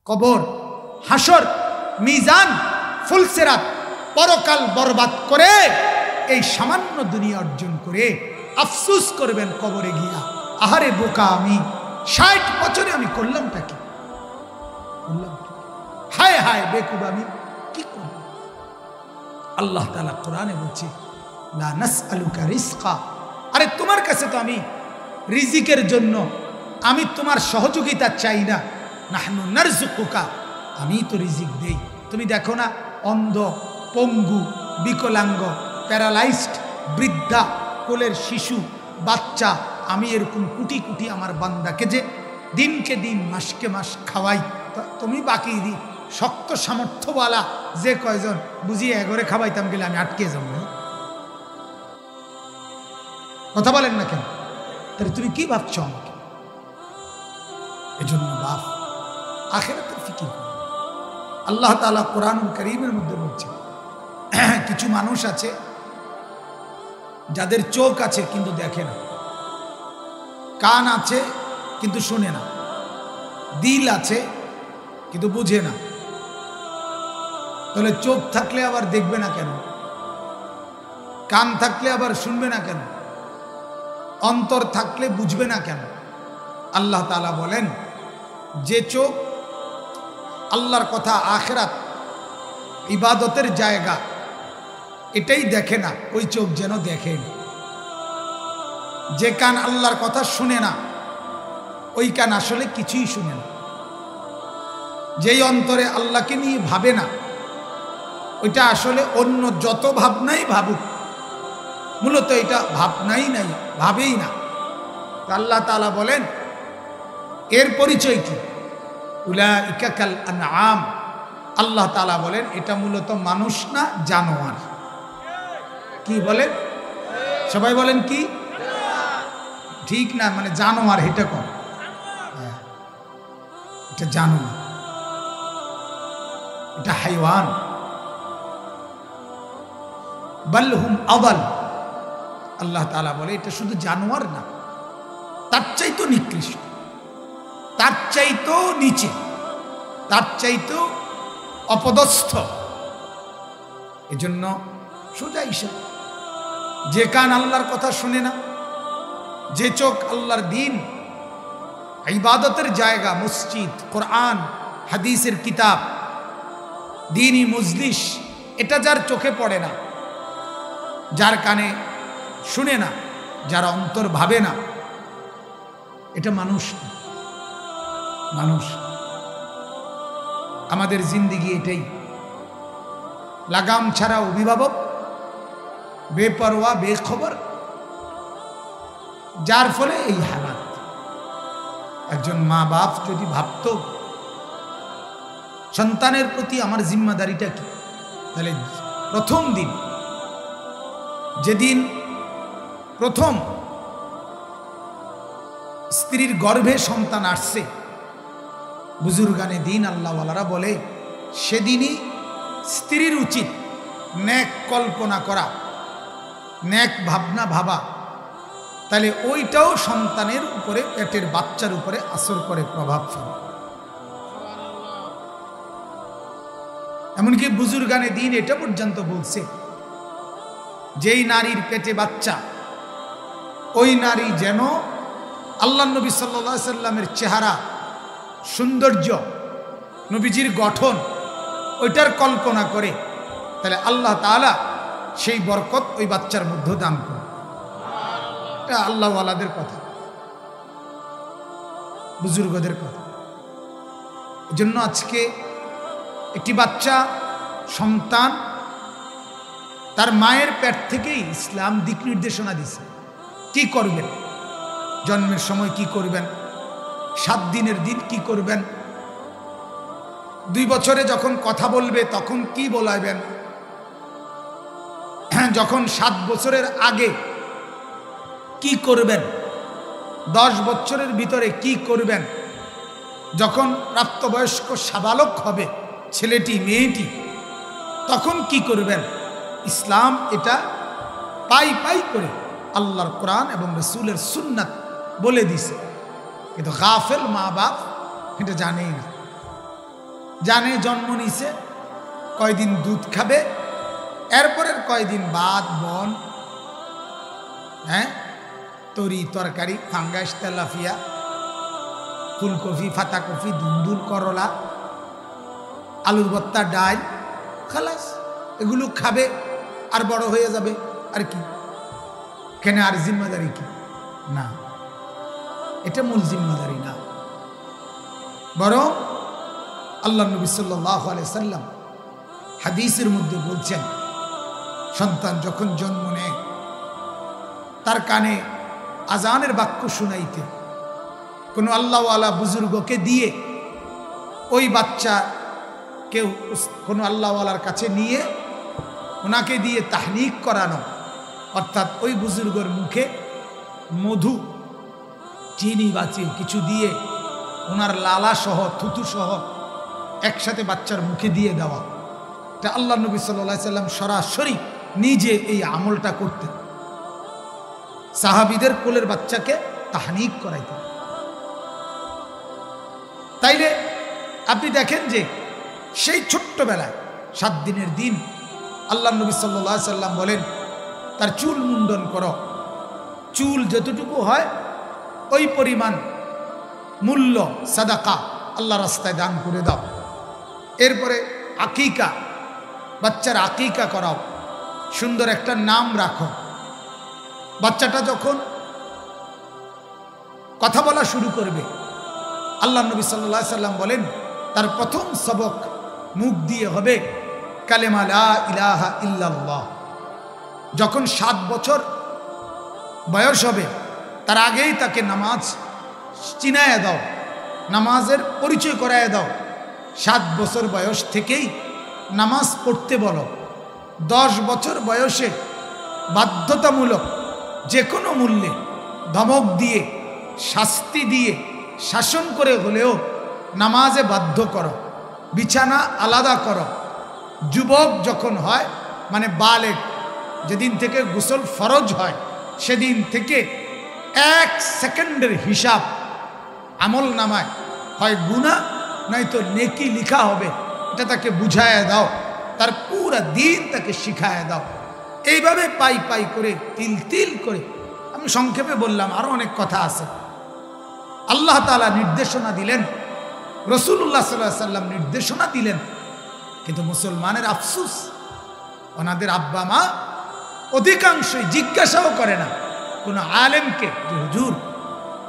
কবর, হাসর, মিজান, ফুলসিরাত, পরকাল বরবাদ করে এই সামান্য দুনিয়া অর্জন করে আফসোস করবেন কবরে গিয়া, আহারে বোকা আমি, 60 বছরে আমি করলামটা কি, হায় হায় বেকুব আমি কি করব। আল্লাহ তাআলা কোরআনে বলছে লা নাসআলুকা রিজকা, আরে তোমার কাছে তো আমি রিজিকের জন্য আমি তোমার সহযোগিতা চাই না, নাহনু নারযুকুকা, আমি তো রিজিক দেই। তুমি দেখো না অন্ধ, পঙ্গু, বিকলাঙ্গ, প্যারালাইজড, বৃদ্ধা, কোলের শিশু, বাচ্চা, আমি এরকম কোটি কোটি আমার বান্দাকে যে দিনকে দিন মাসকে মাস খাওয়াই, তুমি বাকি দি শক্ত সামর্থ্যওয়ালা যে কয়জন বুঝিয়ে এগরে খাওয়াইতাম গেলে আমি আটকে যাব। কথা বলেন না কেন? তাহলে তুমি কি ভাবছো আমাকে? এজন্য বাপ আখিরাতের ফিকির করো। আল্লাহ তাআলা কোরআনুল কারীমের মধ্যে বলছে কিছু মানুষ আছে যাদের চোখ আছে কিন্তু দেখে না, কান আছে কিন্তু শুনে না, দিল আছে কিন্তু বুঝে না। তাহলে চোখ থাকলে আবার দেখবে না কেন? কান থাকলে আবার শুনবে না কেন? অন্তর থাকলে বুঝবে না কেন? আল্লাহ তাআলা বলেন যে চোখ আল্লাহর কথা, আখিরাত, ইবাদতের জায়গা এটাই দেখে না, ওই চোখ যেন দেখে। যে কান আল্লাহর কথা শুনে না, ওই কান আসলে কিছুই শুনে না। যেই অন্তরে আল্লাহকে নিয়ে ভাবে না, ওইটা আসলে অন্য যত ভাবনাই ভাবুক, মূলত এটা ভাবনাই নাই, ভাবেই না। আল্লাহ তাআলা বলেন এর পরিচয় কি? উলাইকা কাল আনআম, আল্লাহ তাআলা বলেন এটা মূলত মানুষ না, জানোয়ার। কি বলেন? সবাই বলেন কি? ঠিক না, মানে জানোয়ার, এটা কর, এটা জানোয়ার, এটা হাইওয়ান। বাল হুম আদাল, আল্লাহ তাআলা বলে এটা শুধু জানোয়ার না, তার চাইতেও নিকৃষ্ট, তার চাইতেও নিচে, তার চাইতেও অপদস্থ। এজন্য সোজা হিসাব, যে কান আল্লাহর কথা শুনে না, যে চোখ আল্লাহর দিন, ইবাদতের জায়গা, মসজিদ, কোরআন, হাদিসের কিতাব, দ্বীনি মজলিস, এটা যার চোখে পড়ে না, যার কানে শুনে না, যার অন্তর ভাবে না, এটা মানুষ। মানুষ আমাদের জিন্দেগি এটাই, লাগাম ছাড়া অভিভাবক, বেপরোয়া, বেখবর, যার ফলে এই হালাত। একজন মা বাপ যদি ভাবতো সন্তানের প্রতি আমার জিম্মাদারিটা কি, তাহলে প্রথম দিন, যেদিন প্রথম স্ত্রীর গর্ভে সন্তান আসছে, বুজুর্গানে দিন আল্লাহওয়ালারা বলে সেদিনই স্ত্রীর উচিত নেক কল্পনা করা, নেক ভাবনা ভাবা, তাহলে ওইটাও সন্তানের উপরে, পেটের বাচ্চার উপরে আসর করে, প্রভাব ফেলে। এমনকি বুজুর্গানে দিন এটা পর্যন্ত বলছে যেই নারীর পেটে বাচ্চা, ওই নারী যেন আল্লাহ নবী সাল্লাল্লাহু আলাইহি সাল্লামের চেহারা, সৌন্দর্য, নবীজির গঠন, ওইটার কল্পনা করে, তাহলে আল্লাহ তাআলা সেই বরকত ওই বাচ্চার মধ্যে দান করে। এটা আল্লাহওয়ালাদের কথা, বুজুর্গদের কথা। এজন্য আজকে একটি বাচ্চা সন্তান তার মায়ের পেট থেকেই ইসলাম দিক নির্দেশনা দিছে কি করবেন, জন্মের সময় কি করবেন, 7 দিনের দিন কি করবেন, 2 বছরে যখন কথা বলবে তখন কি বলাইবেন, যখন 7 বছরের আগে কি করবেন, 10 বছরের ভিতরে কি করবেন, যখন প্রাপ্তবয়স্ক সাবালক হবে ছেলেটি মেয়েটি তখন কি করবেন। ইসলাম এটা পাই পাই করে আল্লাহর কোরআন এবং রাসূলের সুন্নাত বলে দিছে, কিন্তু গাফেল মা বাপ এটা জানেই না। জানে জন্ম নিছে, কয়দিন দুধ খাবে, এরপরের কয়দিন ভাত বন, হ্যাঁ, তরি তরকারি, ফাঙ্গাস, তেলাফিয়া, ফুলকপি, ফাতাকপি, দুন্দুল, করলা, আলুর ভর্তা, ডাল, খালাস, এগুলো খাবে আর বড় হয়ে যাবে। আর কি কেন? আর জিম্মাদারি কি? না, এটা মূল জিম্মাদারি না। বরং আল্লাহ নবী সাল্লাল্লাহু আলাইহি সাল্লাম হাদিসের মধ্যে বলছেন, সন্তান যখন জন্ম নেয় তার কানে আজানের বাক্য শুনাইতে কোনো আল্লাহওয়ালা বুজুর্গকে দিয়ে ওই বাচ্চা কেউ কোনো আল্লাহওয়ালার কাছে নিয়ে ওনাকে দিয়ে তাহনিক করানো, অর্থাৎ ওই বুজুর্গর মুখে মধু, চিনি বাচি কিছু দিয়ে ওনার লালা সহ থুতু সহ একসাথে বাচ্চার মুখে দিয়ে দেওয়া। এটা আল্লাহ নবী সাল্লাল্লাহু আলাইহি সাল্লাম সরাসরি নিজে এই আমলটা করতেন। সাহাবীদের কোলের বাচ্চাকে তাহনিক করাইতেন। তাইলে আপনি দেখেন যে সেই ছোট্টবেলায় 7 দিনের দিন আল্লাহ নবী সাল্লাল্লাহু আলাইহি সাল্লাম বলেন, তার চুল মুন্ডন করো, চুল যতটুকু হয় ওই পরিমাণ মূল্য সাদাকা আল্লাহ রাস্তায় দান করে দাও। এরপরে আকিকা, বাচ্চার আকিকা করাও, সুন্দর একটা নাম রাখো। বাচ্চাটা যখন কথা বলা শুরু করবে, আল্লাহ নবী সাল্লাল্লাহু আলাইহি সাল্লাম বলেন তার প্রথম সবক মুখ দিয়ে হবে কালেমা লা ইলাহা ইল্লাল্লাহ। যখন 7 বছর বয়স হবে তার আগেই তাকে নামাজ চিনায় দাও, নামাজের পরিচয় করায় দাও। 7 বছর বয়স থেকেই নামাজ পড়তে বলো। 10 বছর বয়সে বাধ্যতামূলক যে কোনো মূল্যে ধমক দিয়ে, শাস্তি দিয়ে, শাসন করে হলেও নামাজে বাধ্য করো, বিছানা আলাদা করো। যুবক যখন হয়, মানে বালেগ, যেদিন থেকে গোসল ফরজ হয় সেদিন থেকে 1 সেকেন্ডের হিসাব আমল নামায় হয় গুনাহ নয়তো নেকি লিখা হবে, এটা তাকে বুঝায় দাও। তার পুরা দিন তাকে শিখায় দাও। এইভাবে পাই পাই করে, তিল তিল করে, আমি সংক্ষেপে বললাম, আরো অনেক কথা আছে। আল্লাহ তাআলা নির্দেশনা দিলেন, রাসূলুল্লাহ সাল্লাল্লাহু আলাইহি সাল্লাম নির্দেশনা দিলেন, কিন্তু মুসলমানের আফসোস, ওনাদের আব্বা মা অধিকাংশই জিজ্ঞাসাও করে না কোনো আলেমকে যে হুজুর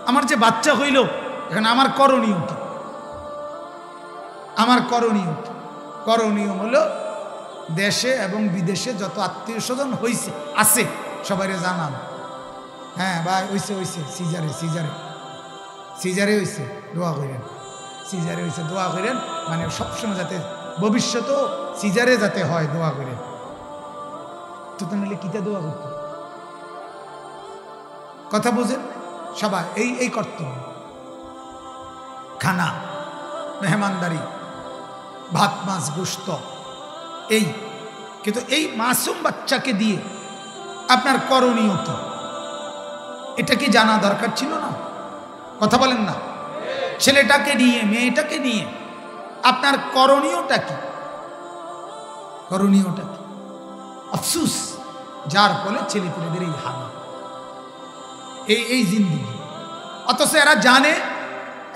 আমার যে বাচ্চা হইল, এখন আমার করণীয় কি? আমার করণীয় কি? করণীয় হলো দেশে এবং বিদেশে যত আত্মীয় স্বজন হয়েছে আছে সবাইরে জানান, হ্যাঁ ভাই হইছে হইছে, সিজারে সিজারে সিজারে হইছে, দোয়া করেন, সিজারে হইছে, দোয়া করেন, মানে সবসময় যাতে ভবিষ্যতেও সিজারে যাতে হয়, দোয়া করেন। তো তাহলে কিতা দোয়া করতো? কথা বুঝেন সবাই? এই কর্তব্য, খানা, মেহমানদারি, ভাত মাছ গোশত, এই। কিন্তু এই মাসুম বাচ্চাকে দিয়ে আপনার করণীয় কি, এটা কি জানা দরকার ছিল না? কথা বলেন না? ছেলেটাকে নিয়ে, মেয়েটাকে নিয়ে আপনার করণীয়টা কি? করণীয়টা কি? আফসুস, যার ফলে ছেলেপুলেদের এই হানা, এই জিন্দিগি। অথচ এরা জানে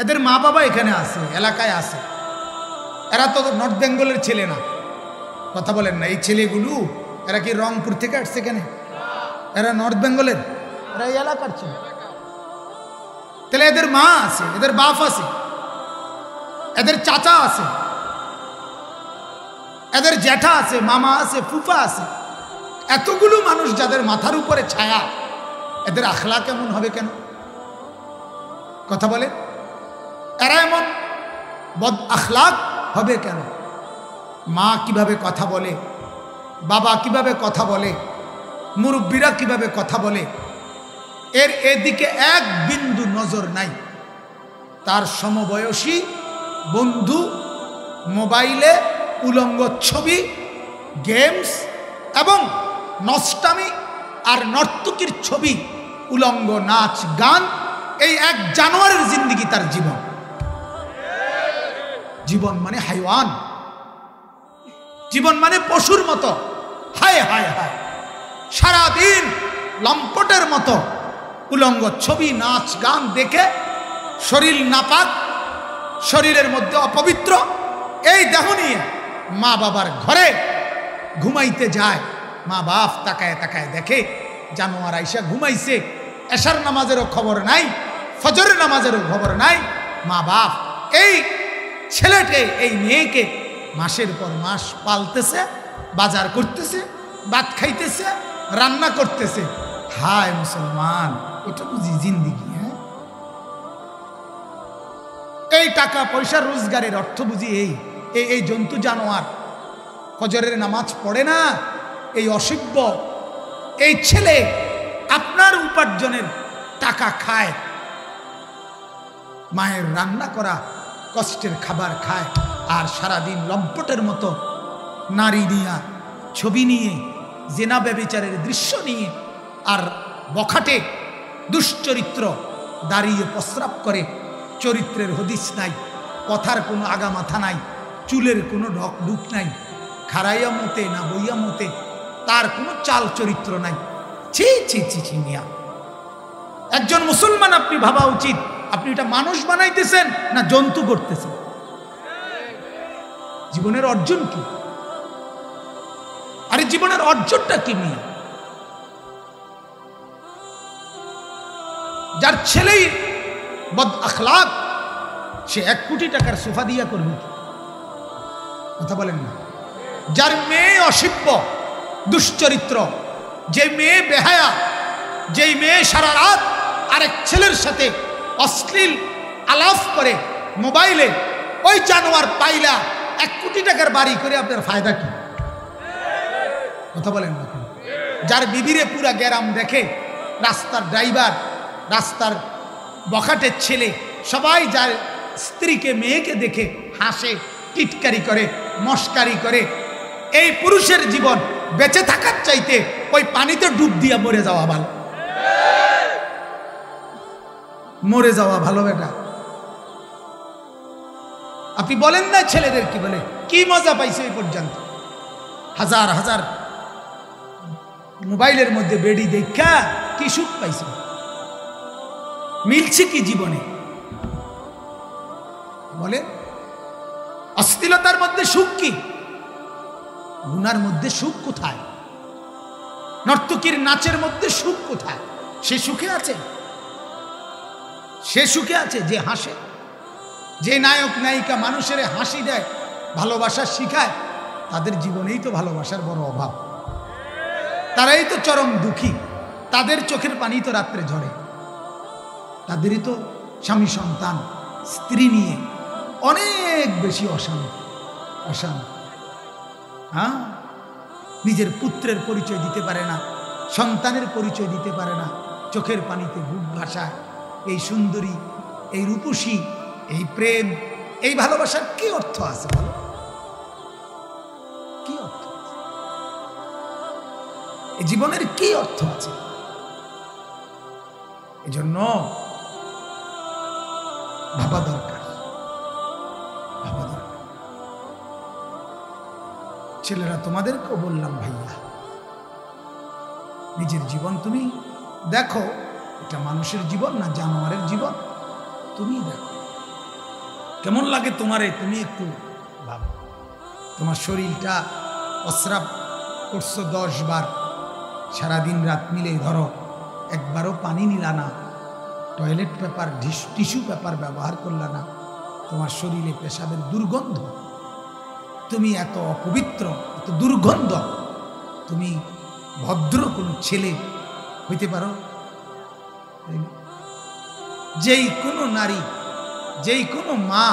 এদের মা বাবা এখানে আছে, এলাকায় আছে, এরা তো নর্থ বেঙ্গলের ছেলে না। কথা বলেন না? এই ছেলেগুলো এরা কি রংপুর থেকে আসছে? এখানে এরা নর্থ বেঙ্গলের, এরা এই এলাকার ছেলে। তাহলে এদের মা আছে, এদের বাপ আছে, এদের চাচা আছে, এদের জ্যাঠা আছে, মামা আছে, ফুফা আছে, এতগুলো মানুষ যাদের মাথার উপরে ছায়া, এদের আখলাক কেমন হবে কেন? কথা বলে, এরা এমন বদ আখলাক হবে কেন? মা কিভাবে কথা বলে, বাবা কিভাবে কথা বলে, মুরব্বীরা কিভাবে কথা বলে, এর এদিকে এক বিন্দু নজর নাই। তার সমবয়সী বন্ধু মোবাইলে উলঙ্গ ছবি, গেমস এবং নষ্টামি আর নর্তকীর ছবি, উলঙ্গ নাচ গান, এই এক জানোয়ারের জিন্দিগি তার জীবন। জীবন মানে হাইওয়ান, জীবন মানে পশুর মতো। হায় হায় হায়, সারাদিন লম্পটের মতো উলঙ্গ ছবি নাচ গান দেখে শরীর নাপাক, শরীরের মধ্যে অপবিত্র এই দেহ নিয়ে মা বাবার ঘরে ঘুমাইতে যায়। মা বাপ তাকায় তাকায় দেখে জানোয়ার আইসা ঘুমাইছে, এশার নামাজেরও খবর নাই, ফজরের নামাজেরও খবর নাই। মা বাপ এই ছেলেকে, এই মেয়েকে মাসের পর মাস পালতেছে, বাজার করতেছে, ভাত খাইতেছে, রান্না করতেছে। হায় মুসলমান, এটা বুঝি জিন্দিগি? হ্যাঁ, এই টাকা পয়সা রোজগারের অর্থ বুঝি এই এই জন্তু জানোয়ার ফজরের নামাজ পড়ে না, এই অসভ্য এই ছেলে আপনার উপার্জনের টাকা খায়, মায়ের রান্না করা কষ্টের খাবার খায়, আর সারাদিন লম্পটের মতো নারী নিয়ে, ছবি নিয়ে, জেনা ব্যভিচারের দৃশ্য নিয়ে, আর বখাটে দুশ্চরিত্র দাঁড়িয়ে প্রস্রাব করে। চরিত্রের হদিস নাই, কথার কোনো আগা মাথা নাই, চুলের কোনো ঢক ঢুক নাই, খারাইয়া মতে না বইয়া মতে, তার কোনো চাল চরিত্র নাই। ছি ছি ছি ছি মিয়া, একজন মুসলমান আপনি ভাবা উচিত আপনি এটা মানুষ বানাইতেছেন না জন্তু করতেছেন। জীবনের অর্জন কি? আরে জীবনের অর্জনটা কি মিয়া? যার ছেলেই বদ আখলাক, সে 1 কোটি টাকার সোফা দিয়া করবে, কথা বলেন না? যার মেয়ে অসভ্য দুশ্চরিত্র, যে মেয়ে বেহায়া, যেই মেয়ে সারা রাত আরেক ছেলের সাথে অশ্লীল আলাপ করে মোবাইলে, ওই জানোয়ার পাইলা 1 কোটি টাকার বাড়ি করে আপনার ফায়দা কি? কথা বলেন না? যার বিবিরে পুরা গ্যারাম দেখে, রাস্তার ড্রাইভার, রাস্তার বখাটের ছেলে, সবাই যার স্ত্রীকে মেয়েকে দেখে হাসে, টিটকারি করে, মস্কারি করে, এই পুরুষের জীবন বেঁচে থাকার চাইতে ওই পানিতে ডুব দিয়া মরে যাওয়া ভালো। মরে যাওয়া ভালো বেটা। আপনি বলেন না ছেলেদের কি বলে, কি মজা পাইছে এই পর্যন্ত? হাজার হাজার মোবাইলের মধ্যে বেডি দেখা কি সুখ পাইছে? মিলছে কি জীবনে? বলে অশ্লীলতার মধ্যে সুখ কি? গুনার মধ্যে সুখ কোথায়? নর্তকীর নাচের মধ্যে সুখ কোথায়? সে সুখে আছে? সে সুখে আছে যে হাসে, যে নায়ক নায়িকা মানুষের হাসি দেয়, ভালোবাসা শিখায়, তাদের জীবনেই তো ভালোবাসার বড় অভাব। তারাই তো চরম দুঃখী, তাদের চোখের পানি তো রাত্রে ঝরে, তাদেরই তো স্বামী সন্তান স্ত্রী নিয়ে অনেক বেশি অশান্তি। হ্যাঁ, নিজের পুত্রের পরিচয় দিতে পারে না, সন্তানের পরিচয় দিতে পারে না, চোখের পানিতে বুক ভাসায়। এই সুন্দরী, এই রূপসী, এই প্রেম, এই ভালোবাসার কি অর্থ আছে বলো? কি অর্থ? এই জীবনের কি অর্থ আছে? এজন্য ভাবা দরকার, ভাবা দরকার। ছেলেরা তোমাদেরকেও বললাম, ভাইয়া নিজের জীবন তুমি দেখো, এটা মানুষের জীবন না জানোয়ারের জীবন? তুমি দেখো কেমন লাগে তোমারে, তুমি একটু ভাবো। তোমার শরীরটা প্রস্রাব করছো 10 বার, সারাদিন রাত মিলে ধরো একবারও পানি নিলা না, টয়লেট পেপার টিস্যু পেপার ব্যবহার করলা না, তোমার শরীরে পেশাবের দুর্গন্ধ, তুমি এত অপবিত্র, এত দুর্গন্ধ, তুমি ভদ্র কোনো ছেলে হইতে পারো? যেই কোনো নারী, যেই কোনো মা,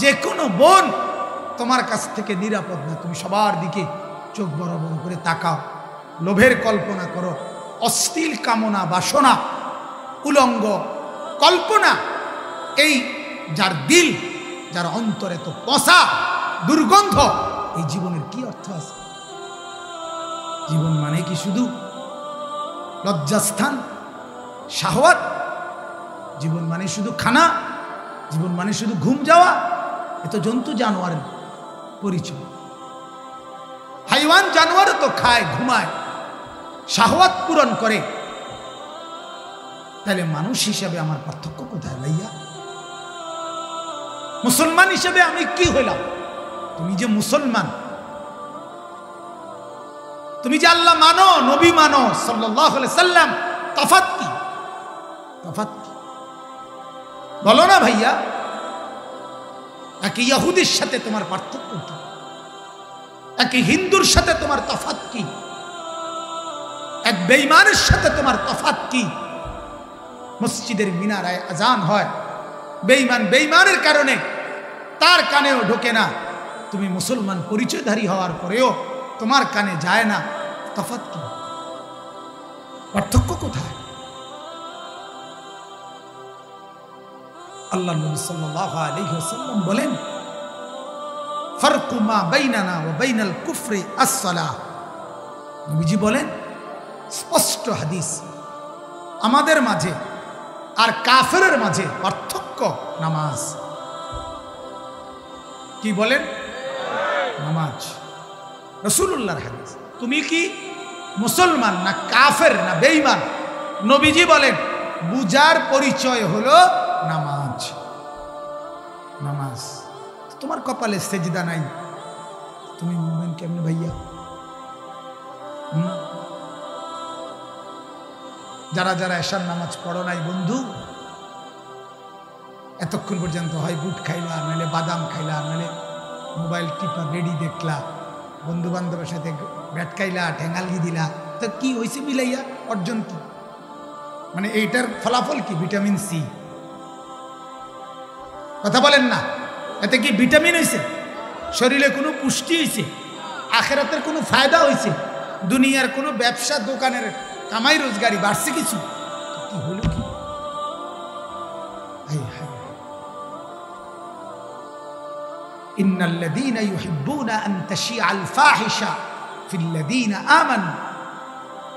যে কোনো বোন তোমার কাছ থেকে নিরাপদ না। তুমি সবার দিকে চোখ বড় বড় করে তাকাও, লোভের কল্পনা করো, অশ্লীল কামনা বাসনা, উলঙ্গ কল্পনা, এই যার দিল, যার অন্তরে তো পচা দুর্গন্ধ, এই জীবনের কি অর্থ আছে? জীবন মানে কি শুধু লজ্জাস্থান, শাহওয়াত? জীবন মানে শুধু খানা? জীবন মানে শুধু ঘুম যাওয়া? এ তো জন্তু জানোয়ারের পরিচয়। হাইওয়ান জানোয়ার তো খায়, ঘুমায়, শাহওয়াত পূরণ করে, তাহলে মানুষ হিসেবে আমার পার্থক্য কোথায় ভাইয়া? মুসলমান হিসেবে আমি কি হইলাম? তুমি যে মুসলমান, তুমি যে আল্লাহ মানো, নবী মানো সাল্লাল্লাহু আলাইহি সাল্লাম, তফাৎ কি? তফাৎ কি বলো না ভাইয়া? এক ইহুদির সাথে তোমার পার্থক্য কি? এক হিন্দুর সাথে তোমার তফাৎ কি? এক বেঈমানের সাথে তোমার তফাৎ কি? মসজিদের মিনারায় আজান হয়, বেঈমান বেঈমানের কারণে তার কানেও ঢোকে না, তুমি মুসলমান পরিচয়ধারী হওয়ার পরেও তোমার কানে যায় না, তফাৎ কি? পার্থক্য কোথায়? আল্লাহ নবী সাল্লাল্লাহু আলাইহি ওয়াসাল্লাম বলেন, ফারকু মা বাইনানা ওয়া বাইনাল কুফরি আস-সালাহ। নবীজি বলেন, স্পষ্ট হাদিস, আমাদের মাঝে আর কাফেরের মাঝে পার্থক্য নামাজ। কি বলেন? নামাজ। রাসূলুল্লাহর হাদিস। তুমি কি মুসলমান না কাফের না বেঈমান? নবীজি বলেন, বুঝার পরিচয় হলো নামাজ। নামাজ। তোমার কপালে সেজদা নাই, তুমি মুমিন কেমনে ভাইয়া? যারা যারা এশার নামাজ পড়ো নাই বন্ধু, এতক্ষণ পর্যন্ত হয় বুট খাইলা, নাহলে বাদাম খাইলা, নাহলে মোবাইল টিপা রেডি দেখলা, বন্ধু বান্ধবের সাথে ব্যাট খাইলা, ঠেঙ্গালগি দিলা, তো কি হয়েছে মিলাইয়া? অর্জন কি? মানে এইটার ফলাফল কি? Vitamin C. কথা বলেন না? এতে কি ভিটামিন হয়েছে? শরীরে কোনো পুষ্টি হয়েছে? আখিরাতের কোনো ফায়দা হয়েছে? দুনিয়ার কোনো ব্যবসা দোকানের কামাই রোজগারি বাড়ছে কিছু? কি হলো কি? ইন্নাল্লাযীনা ইউহিব্বুনা আন তাশিআল ফাহিশা ফিল্লাযীনা আমানু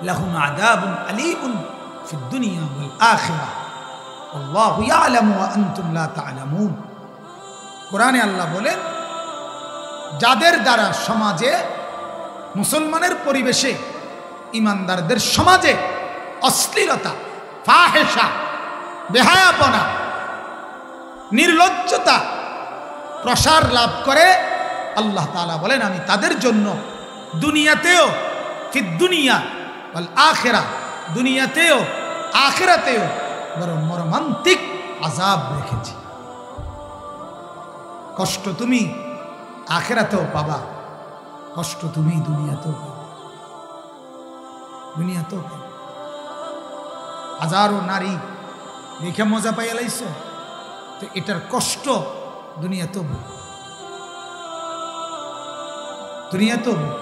লাহুম আযাবুন আলীমুন ফিদ দুনিয়া ওয়াল আখিরাহ আল্লাহু ইয়ালামু ওয়া আনতুম লা তা'লামুন। কোরআনে আল্লাহ বলেন, যাদের দ্বারা সমাজে, মুসলমানের পরিবেশে, ইমানদারদের সমাজে অশ্লীলতা, ফাহেশা, বেহায়াপনা, নির্লজ্জতা প্রসার লাভ করে, আল্লাহ তাআলা বলেন আমি তাদের জন্য দুনিয়াতেও, ফিদ দুনিয়া ওয়াল আখিরাহ, দুনিয়াতেও আখিরাতেও বড় মর্মান্তিক আযাব রেখেছি। কষ্ট তুমি আখিরাতেও পাবা, কষ্ট তুমি দুনিয়াতেও পাবা। দুনিয়াতেও পাবা। হাজারো নারী দেখে মজা পাইয়া লাইছ, তো এটার কষ্ট দুনিয়াতেও ভোগ, দুনিয়াতেও ভোগ,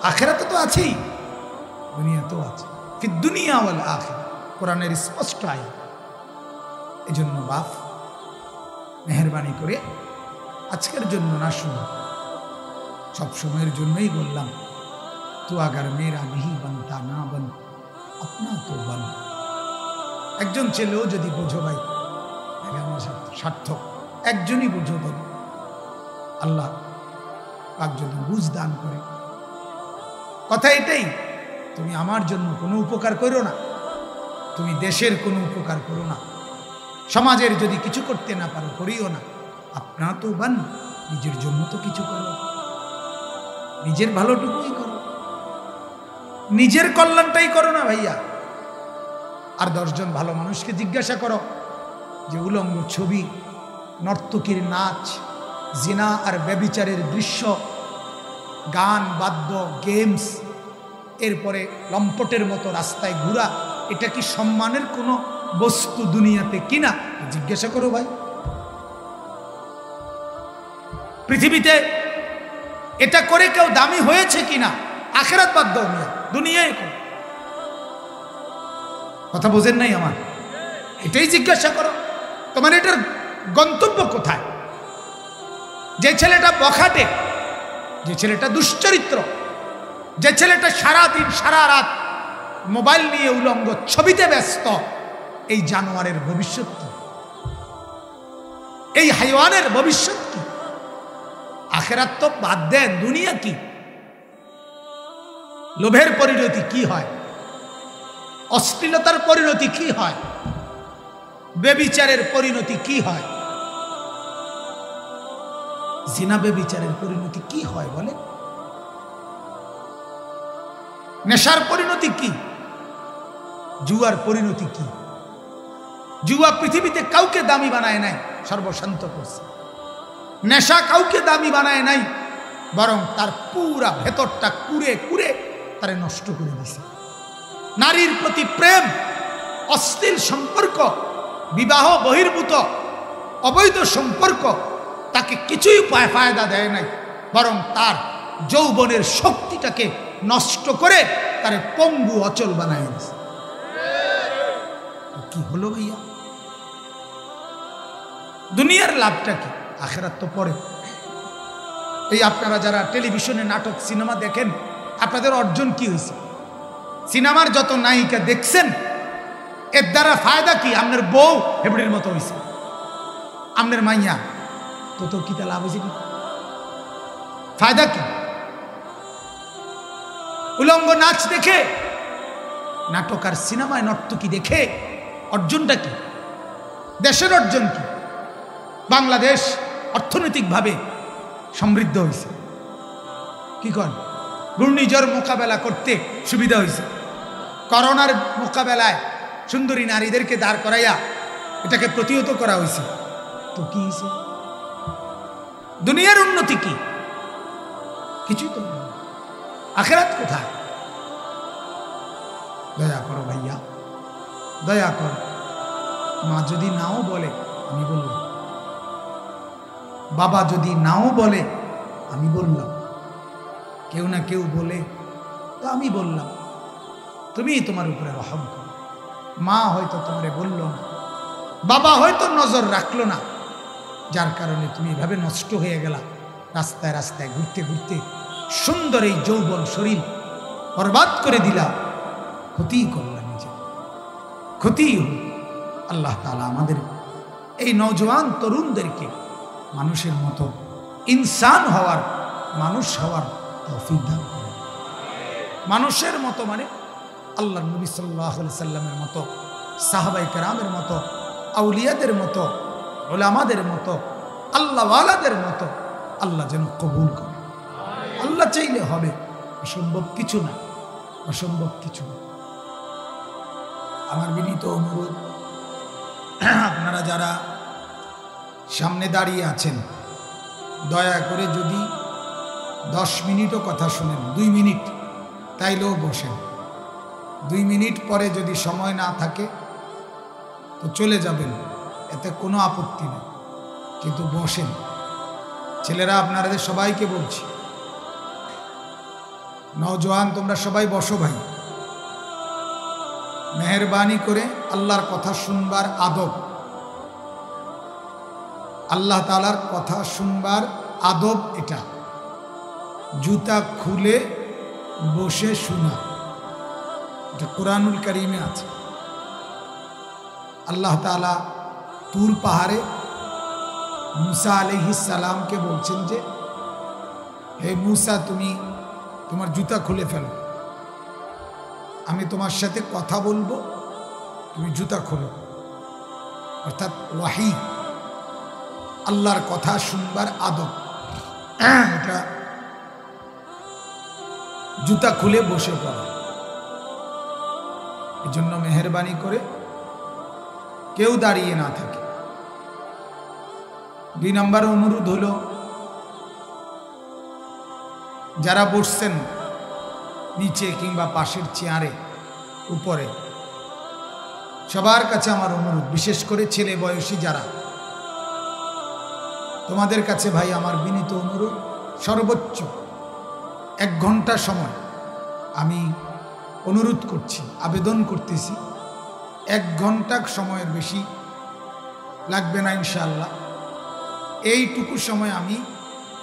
আখিরাতে তো আছেই, দুনিয়াতেও আছে। ফিদ দুনিয়া ওয়াল আখিরাহ, কোরআনের স্পষ্ট আয়াত। এজন্য বাপ, মেহেরবানি করে আজকের জন্য না শুনো, সব সময়ের জন্যই বললাম, তো আগার মেরা নেহি বানতা না বন আপনা তো বন। একজন ছেলেও যদি বোঝো ভাই, সার্থক, একজনই বুঝো ভাই, আল্লাহ পাক যদি বুঝ দান করে। কথা এটাই, তুমি আমার জন্য কোনো উপকার করো না, তুমি দেশের কোনো উপকার করো না, সমাজের যদি কিছু করতে না পারো করিও না, আপনা তো বান, নিজের জন্য তো কিছু করো, নিজের ভালোটুকুই করো, নিজের কল্যাণটাই করো না ভাইয়া। আর 10 জন ভালো মানুষকে জিজ্ঞাসা করো যে উলঙ্গ ছবি, নর্তকীর নাচ, জিনা আর ব্যভিচারের দৃশ্য, গান বাদ্য, গেমস, এরপরে লম্পটের মতো রাস্তায় ঘোরা, এটা কি সম্মানের কোনো বস্তু দুনিয়াতে কিনা? জিজ্ঞাসা করো ভাই। পৃথিবীতে এটা করে কেউ দামি হয়েছে কিনা? আখিরাত বাদ দাও মিয়া, দুনিয়ায় কথা বোঝেন নাই আমার? এটাই জিজ্ঞাসা করো, তোমার এটার গন্তব্য কোথায়? যে ছেলেটা বখাটে, যে ছেলেটা দুশ্চরিত্র, যে ছেলেটা সারাদিন সারা রাত মোবাইল নিয়ে উলঙ্গ ছবিতে ব্যস্ত, এই জানোয়ারের ভবিষ্যৎ কি? এই হাইওয়ানের ভবিষ্যৎ কি? আখেরাত তো বাদ দেন, দুনিয়া কি? লোভের পরিণতি কি হয়? অশ্লীলতার পরিণতি কি হয়? বেবিচারের পরিণতি কি হয়? জিনা বেবিচারের পরিণতি কি হয় বলে? নেশার পরিণতি কি? জুয়ার পরিণতি কি? জুয়া পৃথিবীতে কাউকে দামি বানায় নাই, সর্বশান্ত করছে। নেশা কাউকে দামি বানায় নাই, বরং তার পুরা ভেতরটা কুড়ে কুড়ে তারে নষ্ট করে দিছে। নারীর প্রতি প্রেম, অশ্লীল সম্পর্ক, বিবাহ বহির্ভূত অবৈধ সম্পর্ক তাকে কিছুই ফায়দা দেয় নাই, বরং তার যৌবনের শক্তিটাকে নষ্ট করে তারে পঙ্গু অচল বানায় দিছে। কি হলো ভাইয়া? দুনিয়ার লাভটা কি? আখেরাত তো পরে। এই আপনারা যারা টেলিভিশনে নাটক সিনেমা দেখেন, আপনাদের অর্জন কি হয়েছে? সিনেমার যত নায়িকা দেখছেন, এর দ্বারা ফায়দা কি? আপনার বউ হেবড়ির মতো হয়েছে, আপনার মাইয়া তো কিতা লাভ হয়েছে? কি ফায়দা কি? উলঙ্গ নাচ দেখে, নাটক আর সিনেমায় নর্তকী দেখে অর্জনটা কি? দেশের অর্জন কি? বাংলাদেশ অর্থনৈতিকভাবে সমৃদ্ধ হয়েছে। কি করেন? ঘূর্ণিঝড় মোকাবেলা করতে সুবিধা হয়েছে। করোনার মোকাবেলায় সুন্দরী নারীদেরকে দাঁড় করাইয়া এটাকে প্রতিহত করা হয়েছে। তো কি হয়েছে? দুনিয়ার উন্নতি কি? কিছুই তো না। আখেরাত কোথায়? দয়া করো ভাইয়া, দয়া করো। মা যদি নাও বলে আমি বললাম, বাবা যদি নাও বলে আমি বললাম, কেউ না কেউ বলে তো আমি বললাম। তুমি তোমার উপরে রহম করো। মা হয়তো তোমারে বলল না, বাবা হয়তো নজর রাখলো না, যার কারণে তুমি এভাবে নষ্ট হয়ে গেলা। রাস্তায় রাস্তায় ঘুরতে ঘুরতে সুন্দর এই যৌবন শরীর বরবাদ করে দিলা, ক্ষতি করলা, নিজে ক্ষতি হল। আল্লাহ তাআলা আমাদের এই নওজোয়ান তরুণদেরকে মানুষের মতো ইনসান হওয়ার, মানুষ হওয়ার তৌফিক দান করেন। মানুষের মতো মানে আল্লাহর নবী সাল্লাল্লাহু আলাইহি সাল্লামের মতো, সাহাবায়ে কেরামের মতো, আউলিয়াদের মতো, উলামাদের মতো, আল্লাহওয়ালাদের মতো আল্লাহ যেন কবুল করে। আল্লাহ চাইলে হবে, অসম্ভব কিছু না, অসম্ভব কিছু না। আমার বিনীত অনুরোধ, আপনারা যারা সামনে দাঁড়িয়ে আছেন, দয়া করে যদি 10 মিনিটও কথা শুনেন, 2 মিনিট তাইলেও বসেন। 2 মিনিট পরে যদি সময় না থাকে তো চলে যাবেন, এতে কোনো আপত্তি নেই, কিন্তু বসেন। ছেলেরা আপনাদের সবাইকে বলছি, নওজোয়ান তোমরা সবাই বসো ভাই। মেহেরবানি করে আল্লাহর কথা শুনবার আদব, আল্লাহ তাআলার কথা শুনবার আদব এটা। জুতা খুলে বসে শোনা, এটা কোরআনুল কারীমে আছে। আল্লাহ তাআলা তুর পাহাড়ে মুসা আলাইহিস সালামকে বলছেন যে, হে মুসা, তুমি তোমার জুতা খুলে ফেলো, আমি তোমার সাথে কথা বলবো, তুমি জুতা খোলো। অর্থাৎ ওয়াহি, আল্লাহর কথা শুনবার আদব এটা। জুতা খুলে বসে পড়ো। এই জন্য মেহেরবানি করে কেউ দাঁড়িয়ে না থাকে। 2 নম্বর অনুরোধ হলো, যারা বসছেন নিচে কিংবা পাশের চেয়ারে, উপরে, সবার কাছে আমার অনুরোধ, বিশেষ করে ছেলে বয়সী যারা, তোমাদের কাছে ভাই আমার বিনীত অনুরোধ, সর্বোচ্চ 1 ঘন্টা সময় আমি অনুরোধ করছি, আবেদন করতেছি। 1 ঘন্টা সময়ের বেশি লাগবে না ইনশাআল্লাহ। এইটুকু সময় আমি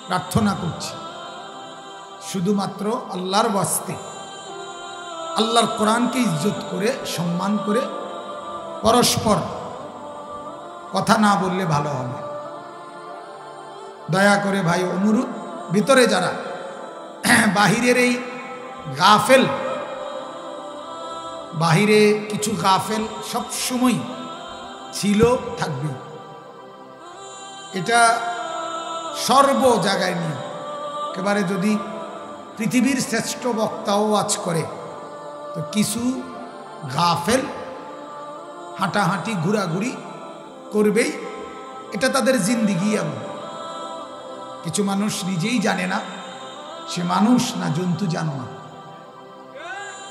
প্রার্থনা করছি, শুধুমাত্র আল্লাহর ওয়াস্তে, আল্লাহর কোরআনকে ইজ্জত করে, সম্মান করে, পরস্পর কথা না বললে ভালো হবে। দয়া করে ভাই অনুরোধ, ভিতরে যারা বাহিরের এই গাফেল, বাহিরে কিছু গাফেল সব সময় ছিল, থাকবে। এটা সর্ব জায়গায় নিয়ে একেবারে যদি পৃথিবীর শ্রেষ্ঠ বক্তাও আজ করে, তো কিছু গাফেল হাঁটাহাঁটি ঘোরাঘুরি করবেই, এটা তাদের জিন্দিগি। এমন কিছু মানুষ নিজেই জানে না সে মানুষ না জন্তু জানোয়ার,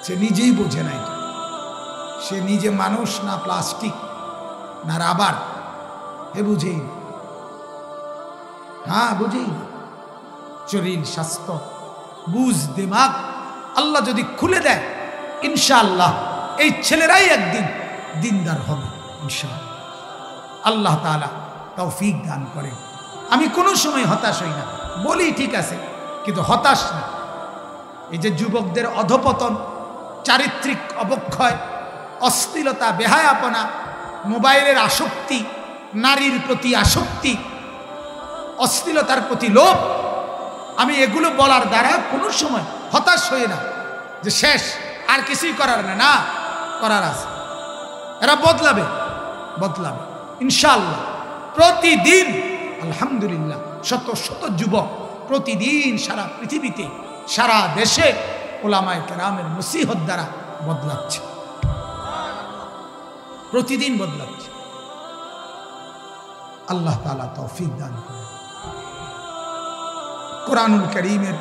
সে নিজেই বোঝে না এটা, সে নিজে মানুষ না প্লাস্টিক না রাবার, হে বুঝেই না। হ্যাঁ বুঝেই না। শরীর স্বাস্থ্য বুঝ দিমাগ আল্লাহ যদি খুলে দেয়, ইনশাআল্লাহ এই ছেলেরাই একদিন দিনদার হবে ইনশাআল্লাহ। আল্লাহ তাআলা তৌফিক দান করেন। আমি কোনো সময় হতাশ হই না, বলি ঠিক আছে, কিন্তু হতাশ না। এই যে যুবকদের অধপতন, চারিত্রিক অবক্ষয়, অশ্লীলতা, বেহায়াপনা, মোবাইলের আসক্তি, নারীর প্রতি আসক্তি, অশ্লীলতার প্রতি লোভ, আমি এগুলো বলার দ্বারা কোনো সময় হতাশ হই না যে শেষ, আর কিছুই করার না। না, করার আছে। এরা বদলাবে, বদলাবে ইনশাআল্লাহ। প্রতিদিন আলহামদুলিল্লাহ শত শত যুবক প্রতিদিন সারা পৃথিবীতে, সারা দেশে ওলামায়ে কেরামের নসিহত দ্বারা বদলাচ্ছে, প্রতিদিন বদলাচ্ছে। আল্লাহ তাআলা তৌফিক দান করেন। কোরআনুল কারীমের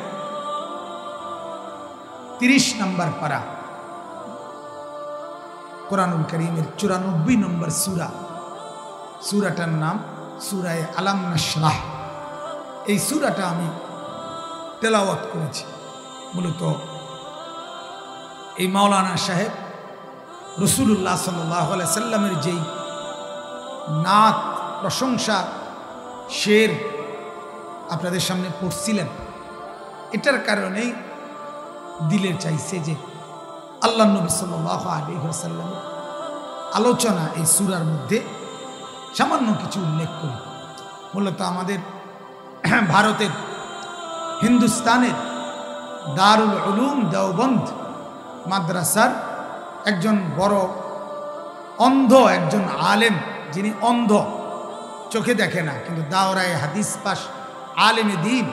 30 নম্বর পারা, কোরআনুল কারীমের 94 নম্বর সূরা, সূরাটার নাম সূরায়ে আলাম নাশরাহ। এই সূরাটা আমি তেলাওয়াত করেছি। মূলত এই মাওলানা সাহেব রাসূলুল্লাহ সাল্লাল্লাহু আলাইহি সাল্লামের যেই নাত, প্রশংসা, শের আপনাদের সামনে পড়ছিলেন, এটার কারণেই দিলের চাইছে যে আল্লাহ নবী সাল্লাল্লাহু আলাইহি ওয়াসাল্লামের আলোচনা এই সূরার মধ্যে সামান্য কিছু উল্লেখ করি। মূলত আমাদের ভারতের, হিন্দুস্তানের দারুল উলুম দেওবন্দ মাদ্রাসার একজন বড় অন্ধ একজন আলেম, যিনি অন্ধ, চোখে দেখে না, কিন্তু দাওরায়ে হাদিস পাশ, আলেমে দ্বীন,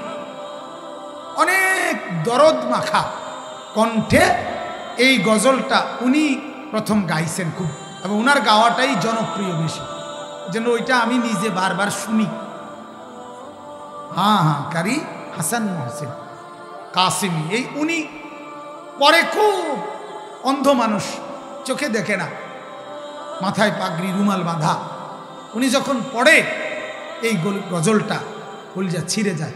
অনেক দরদ মাখা কণ্ঠে এই গজলটা উনি প্রথম গাইছেন খুব, এবং ওনার গাওয়াটাই জনপ্রিয় বেশি, যেন ওইটা আমি নিজে বারবার শুনি। হ্যাঁ হ্যাঁ, কারি হাসান মোহসেন কাসিমি, এই উনি পরে খুব অন্ধ মানুষ, চোখে দেখে না, মাথায় পাগড়ি, রুমাল বাঁধা, উনি যখন পড়ে এই গজলটা কলিজা ছিঁড়ে যায়।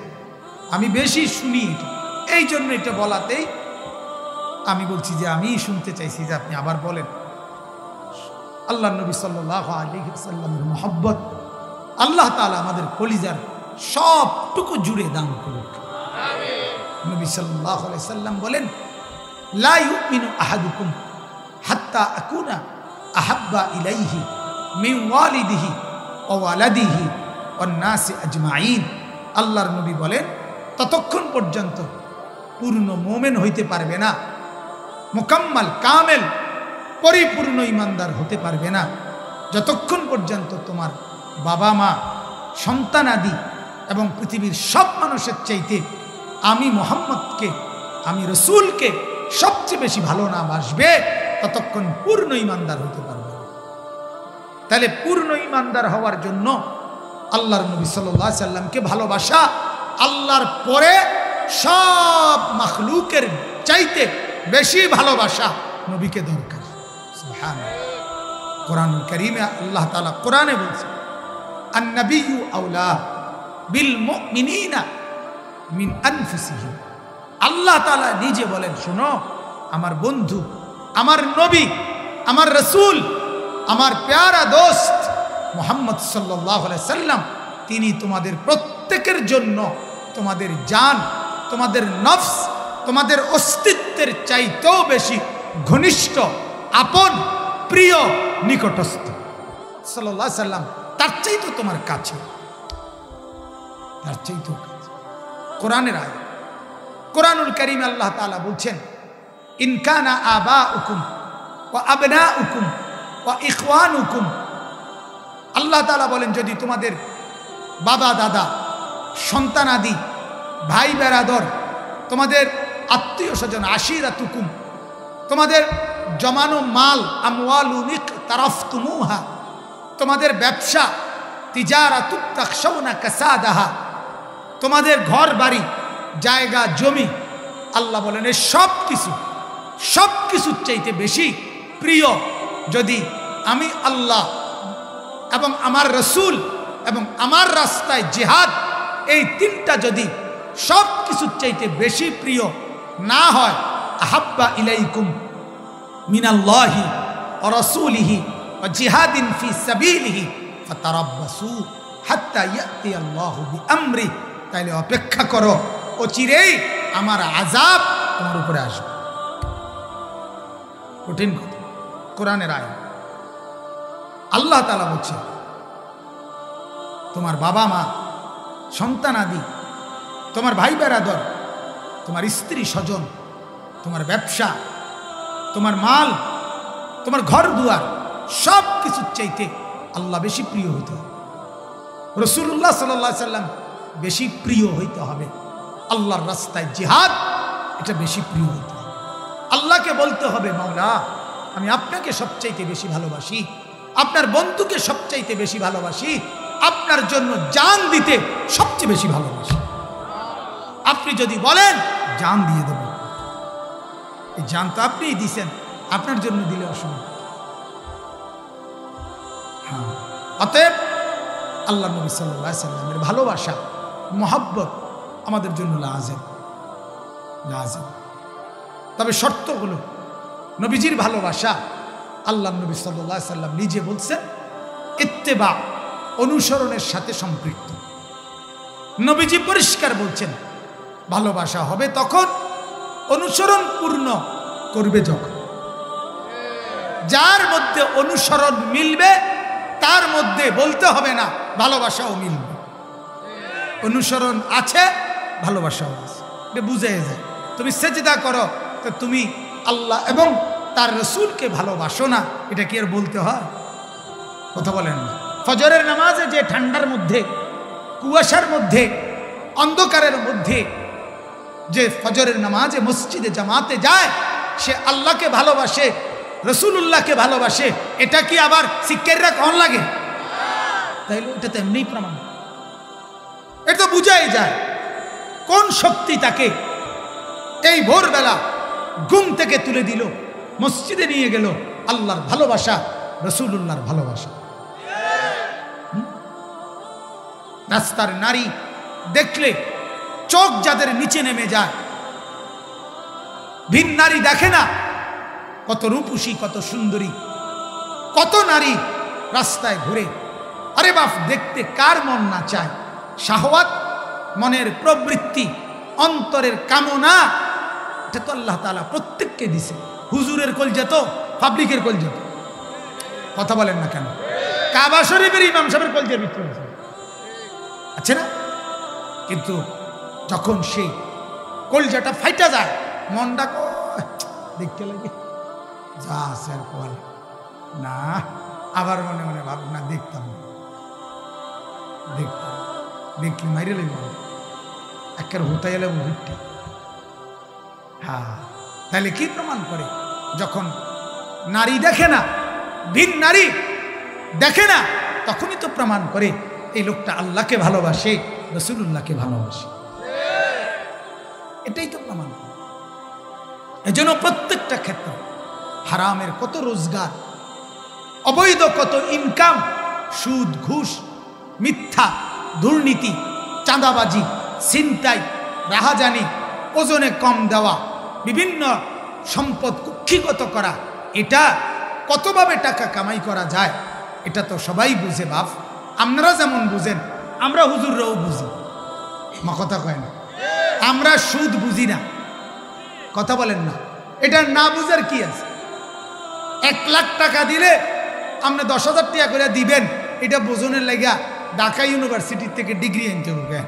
আমি বেশি শুনি এটা, এই জন্য এটা বলাতেই আমি বলছি যে আমি শুনতে চাইছি যে আপনি আবার বলেন। আল্লাহ নবী সাল্লাল্লাহু আলাইহি ওয়াসাল্লামের মহব্বত আল্লাহ তাআলা আমাদের কলিজার সবটুকু জুড়ে দান করুক। নবী সাল্লাল্লাহু আলাইহি ওয়াসাল্লাম বলেন, লা ইউমিনু আহাদুকুম হাত্তা আকুনা আহাব্বা ইলাইহি মিন ওয়ালিদিহি ওয়া ওয়ালাদিহি ওয়ান নাসি আজমাইন। আল্লাহর নবী বলেন, ততক্ষণ পর্যন্ত পূর্ণ মুমিন হইতে পারবে না, মুকাম্মাল কামেল পরিপূর্ণ ইমানদার হতে পারবে না, যতক্ষণ পর্যন্ত তোমার বাবা মা, সন্তানাদি এবং পৃথিবীর সব মানুষের চাইতে আমি মুহাম্মদকে, আমি রসুলকে সবচেয়ে বেশি ভালো না বাসবে, ততক্ষণ পূর্ণ ইমানদার হতে পারবে। তাহলে পূর্ণ ইমানদার হওয়ার জন্য আল্লাহর নবী সাল্লাল্লাহু আলাইহি সাল্লামকে ভালোবাসা আল্লাহর পরে সব মাখলুকের চাইতে বেশি ভালোবাসা নবীকে দরকার। সুবহানাল্লাহ। কোরআনুল কারীমে আল্লাহ তাআলা কোরআনে বলছে, আন-নাবিয়্যু আওলা বিল মুমিনিনা মিন আনফুসিহিম। আল্লাহ তাআলা নিজে বলেন, শোনো আমার বন্ধু, আমার নবী, আমার রাসূল, আমার প্যারা দোস্ত মুহাম্মদ সাল্লাল্লাহু আলাইহি সাল্লাম, তিনি তোমাদের প্রত্যেকের জন্য তোমাদের জান, তোমাদের নফস, তোমাদের অস্তিত্বের চাইতেও বেশি ঘনিষ্ঠ, আপন, প্রিয়, নিকটস্থ। সাল্লাল্লাহু আলাইহি সাল্লাম তার চাইতেও তোমার কাছে, তার চাইতেও কাছে। কোরআনের আয়াত। কোরআনুল কারীমে আল্লাহ তাআলা বলছেন, ইন কানা আবাউকুম ওয়া আবনাউকুম ওয়া ইখওয়ানুকুম। আল্লাহ তাআলা বলেন, যদি তোমাদের বাবা দাদা, সন্তানাদি, ভাই বেরাদর, তোমাদের আত্মীয় স্বজন, আশিরাতুকুম, তোমাদের জমানো মাল, আমওয়ালুন ইকতারাফতুমুহা, তোমাদের ব্যবসা, তিজারাতুত তাখশাউনা কাসাদাহা, তোমাদের ঘর বাড়ি, জায়গা জমি, আল্লাহ বলেন এই সব কিছুর চাইতে বেশি প্রিয় যদি আমি আল্লাহ এবং আমার রসুল এবং আমার রাস্তায় জিহাদ, এই তিনটা যদি সব কিছুর চাইতে বেশি প্রিয় না হয়, আহাব্বা ইলাইকুম মিনাল্লাহি ওয়া রাসূলিহি ওয়া জিহাদিন ফি সাবিলিহি ফাতারাব্বাসু হাত্তা ইয়াতি আল্লাহু বিআমরি, তাইলে অপেক্ষা করো, অচিরেই আমার আযাব তোমার উপরে আসবে। কঠিন কথা, কোরআনের আয়াত। আল্লাহ তাআলা বলছে, তোমার বাবা মা, সন্তানাদি, তোমার ভাই বেরাদর, তোমার স্ত্রী স্বজন, তোমার ব্যবসা, তোমার মাল, তোমার ঘর দুয়ার, সব কিছুর চাইতে আল্লাহ বেশি প্রিয় হইতে হবে। রাসূলুল্লাহ সাল্লাল্লাহু আলাইহি সাল্লাম বেশি প্রিয় হইতে হবে। আল্লাহর রাস্তায় জিহাদ, এটা বেশি প্রিয় হইতে হবে। আল্লাহকে বলতে হবে, মাওলা আমি আপনাকে সবচাইতে বেশি ভালোবাসি, আপনার বন্ধুকে সবচাইতে বেশি ভালোবাসি, আপনার জন্য জান দিতে সবচেয়ে বেশি ভালোবাসি। আপনি যদি বলেন জান দিয়ে দেব, এই জান তো আপনিই দিয়েছেন, আপনার জন্য দিলে অসুবিধা। হ্যাঁ, অতএব আল্লাহ নবী সাল্লাল্লাহু আলাইহি সাল্লামের ভালোবাসা, মহব্বত আমাদের জন্য লাজিম। তবে শর্ত হলো, নবীজির ভালোবাসা, আল্লাহ নবী সাল্লাল্লাহু আলাইহি সাল্লাম নিজে বলছেন, ইত্তেবা, অনুসরণের সাথে সম্পৃক্ত। নবীজি পরিষ্কার বলছেন, ভালোবাসা হবে তখন অনুসরণ পূর্ণ করবে যখন। যার মধ্যে অনুসরণ মিলবে তার মধ্যে বলতে হবে না ভালোবাসাও মিলবে। অনুসরণ আছে, ভালোবাসাও আছে, এটা বুঝে যায়। তুমি সেজদা করো তো তুমি আল্লাহ এবং তার রসুলকে ভালোবাসো না, এটা কি আর বলতে হয়? কথা বলেন না। ফজরের নামাজে যে ঠান্ডার মধ্যে, কুয়াশার মধ্যে, অন্ধকারের মধ্যে যে ফজরের নামাজে মসজিদে জামাতে যায়, সে আল্লাহকে ভালোবাসে, রসুলুল্লাহকে ভালোবাসে, এটা কি আবার শিক্ষারীরা কখন লাগে? তাইলে এটা তো এমনি প্রমাণ, এটা বুঝাই যায় কোন শক্তি তাকে এই ভোরবেলা ঘুম থেকে তুলে দিল, মসজিদে নিয়ে গেল। আল্লাহর ভালোবাসা, রসুলুল্লাহর ভালোবাসা। রাস্তার নারী দেখলে চোখ যাদের নিচে নেমে যায়, ভিন নারী দেখে না, কত রূপসী, কত সুন্দরী, কত নারী রাস্তায় ঘুরে। আরে বাপ, দেখতে কার মন না চায়? শাহওয়াত, মনের প্রবৃত্তি, অন্তরের কামনা, এটা তো আল্লাহ তাআলা প্রত্যেককে দিছে। হুজুরের কলজা তো পাবলিকের কলজা তো, কথা বলেন না কেন? কাবা শরীফের ইমাম সাহেবের কলজার ভিতরে আছে না? কিন্তু যখন সেই কলজাটা ফাইটা যায়, মনটা দেখতে লাগে যা আছে আর কল না, আবার মনে মনে ভাব না, দেখতাম দেখলি মাইরে লাগবে একের হতাই এলে ভিড়টা। হ্যাঁ, তাহলে কি প্রমাণ করে? যখন নারী দেখে না, ভিন নারী দেখে না, তখনই তো প্রমাণ করে এই লোকটা আল্লাহকে ভালোবাসে, রাসূলুল্লাহকে ভালোবাসে। এটাই তো প্রমাণ। এজন্য প্রত্যেকটা ক্ষেত্রে হারামের কত রোজগার, অবৈধ কত ইনকাম, সুদ, ঘুষ, মিথ্যা, দুর্নীতি, চাঁদাবাজি, ছিনতাই, রাহাজানি, ওজনে কম দেওয়া, বিভিন্ন সম্পদ কুক্ষিগত করা, এটা কতভাবে টাকা কামাই করা যায় এটা তো সবাই বুঝে বাপ। আপনারা যেমন বুঝেন, আমরা হুজুররাও বুঝি। মা কথা কয় না, আমরা সুদ বুঝি না, কথা বলেন না। এটা না বুঝার কি আছে? 1 লাখ টাকা দিলে আপনি 10,000 টাকা করে দিবেন, এটা বোঝনের লাগা ঢাকা ইউনিভার্সিটি থেকে ডিগ্রি আনতে হবে।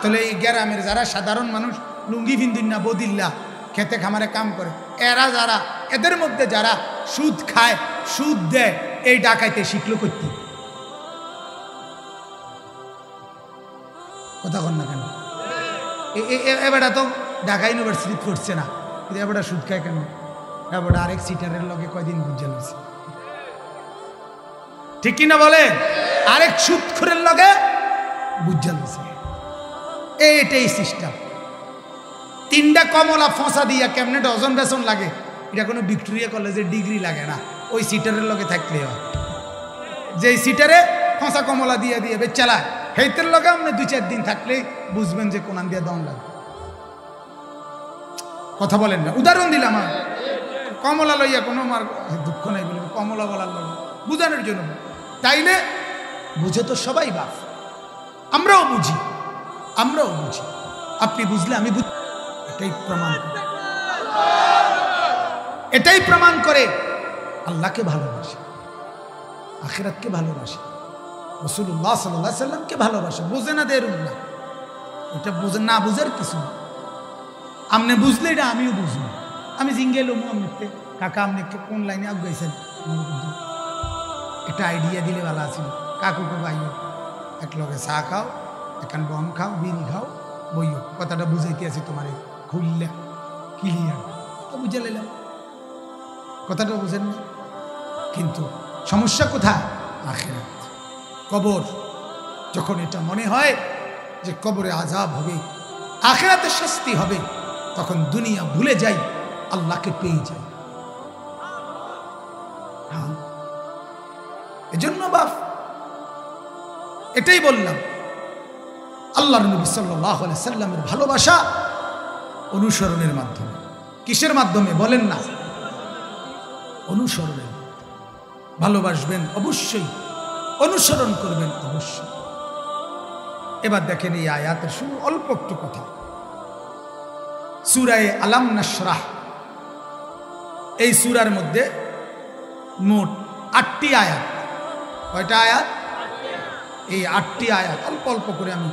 তাহলে এই গ্রামের যারা সাধারণ মানুষ লুঙ্গি ফিন্দুন্না বদিল্লা খেতে খামারে কাম করে এরা যারা এদের মধ্যে যারা সুদ খায় সুদ দেয় এই ডাকাইতে শিখলো করতে কথা কন না কেন এবারটা তো ঢাকা ইউনিভার্সিটি পড়ছে না কিন্তু এবারটা সুদ খায় কেন এবারটা আরেক সিটারের লগে কয়দিন বুঝে লইছে ঠিক কিনা বলে আরেক সুদখোরের লগে বুঝে লইছে এইটাই সিস্টেম তিনটা কমলা ফসা দিয়া কেমনে ডজন বেসন লাগে এটা কোনো ভিক্টোরিয়া কলেজের ডিগ্রি লাগে না ওই সিটারের লগে থাকলে হয় যে সিটারে ফসা কমলা দিয়ে দিয়ে বেচালায় হেইতের লগে আপনি 2-4 দিন থাকলেই বুঝবেন যে কোনান দিয়ে দম লাগে কথা বলেন না উদাহরণ দিলাম কমলা লইয়া কোনো আমার দুঃখ নাই বলে কমলা বলার লগে বুঝানোর জন্য তাইলে বুঝে তো সবাই বাপ আমরাও বুঝি আপনি বুঝলে আমি বুঝি এটাই প্রমাণ করে আল্লাহকে ভালোবাসে আখিরাতকে ভালোবাসে রাসূলুল্লাহ সাল্লাল্লাহু আলাইহি সাল্লামকে ভালোবাসে বুঝে না দেরুন না এটা বুঝে না বুঝার কিছু না আপনি বুঝলে এটা আমিও বুঝবো আমি জিঙ্গেলুম আমনিতে কাকা আপনি কোন লাইনে আগাইছেন এটা আইডিয়া দিলে ভালো আছিল কাকুকে ভাইও এক লগে চা খাও এখন বম খাও বিড়ি খাও বইও কথাটা বুঝাইতে আছি তোমার খুললা ক্লিয়ার তো বুঝে নিলাম কথাটা বুঝেন না কিন্তু সমস্যা কোথায় আখিরাত কবর যখন এটা মনে হয় যে কবরে আযাব হবে আখিরাতে শাস্তি হবে তখন দুনিয়া ভুলে যাই আল্লাহকে পেয়ে যাই এজন্য বাপ এটাই বললাম আল্লাহর নবী সাল্লাল্লাহু আলাইহি সাল্লামের ভালোবাসা অনুসরণের মাধ্যমে কিসের মাধ্যমে বলেন না অনুসরণের ভালোবাসবেন অবশ্যই অনুসরণ করবেন অবশ্যই এবার দেখেন এই আয়াতের শুরু অল্প একটু কথা সূরা আলাম নাশরাহ এই সূরার মধ্যে মোট 8টি আয়াত কয়টা আয়াত এই 8টি আয়াত অল্প অল্প করে আমি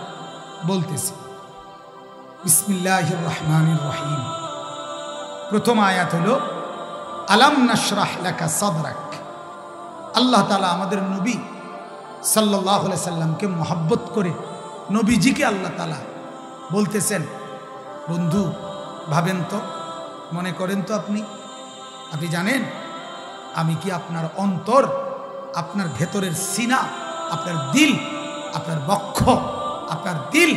বলতেছি বিসমিল্লাহির রহমানির রহিম প্রথম আয়াত হলো আলাম নাশরাহ লাকা সাদরাক আল্লাহ তাআলা আমাদের নবী সাল্লাল্লাহু আলাইহি সাল্লামকে মহব্বত করে নবীজিকে আল্লাহ তাআলা বলতেছেন বন্ধু ভাবেন তো মনে করেন তো আপনি জানেন আমি কি আপনার অন্তর আপনার ভেতরের সিনা আপনার দিল আপনার বক্ষ আপনার দিল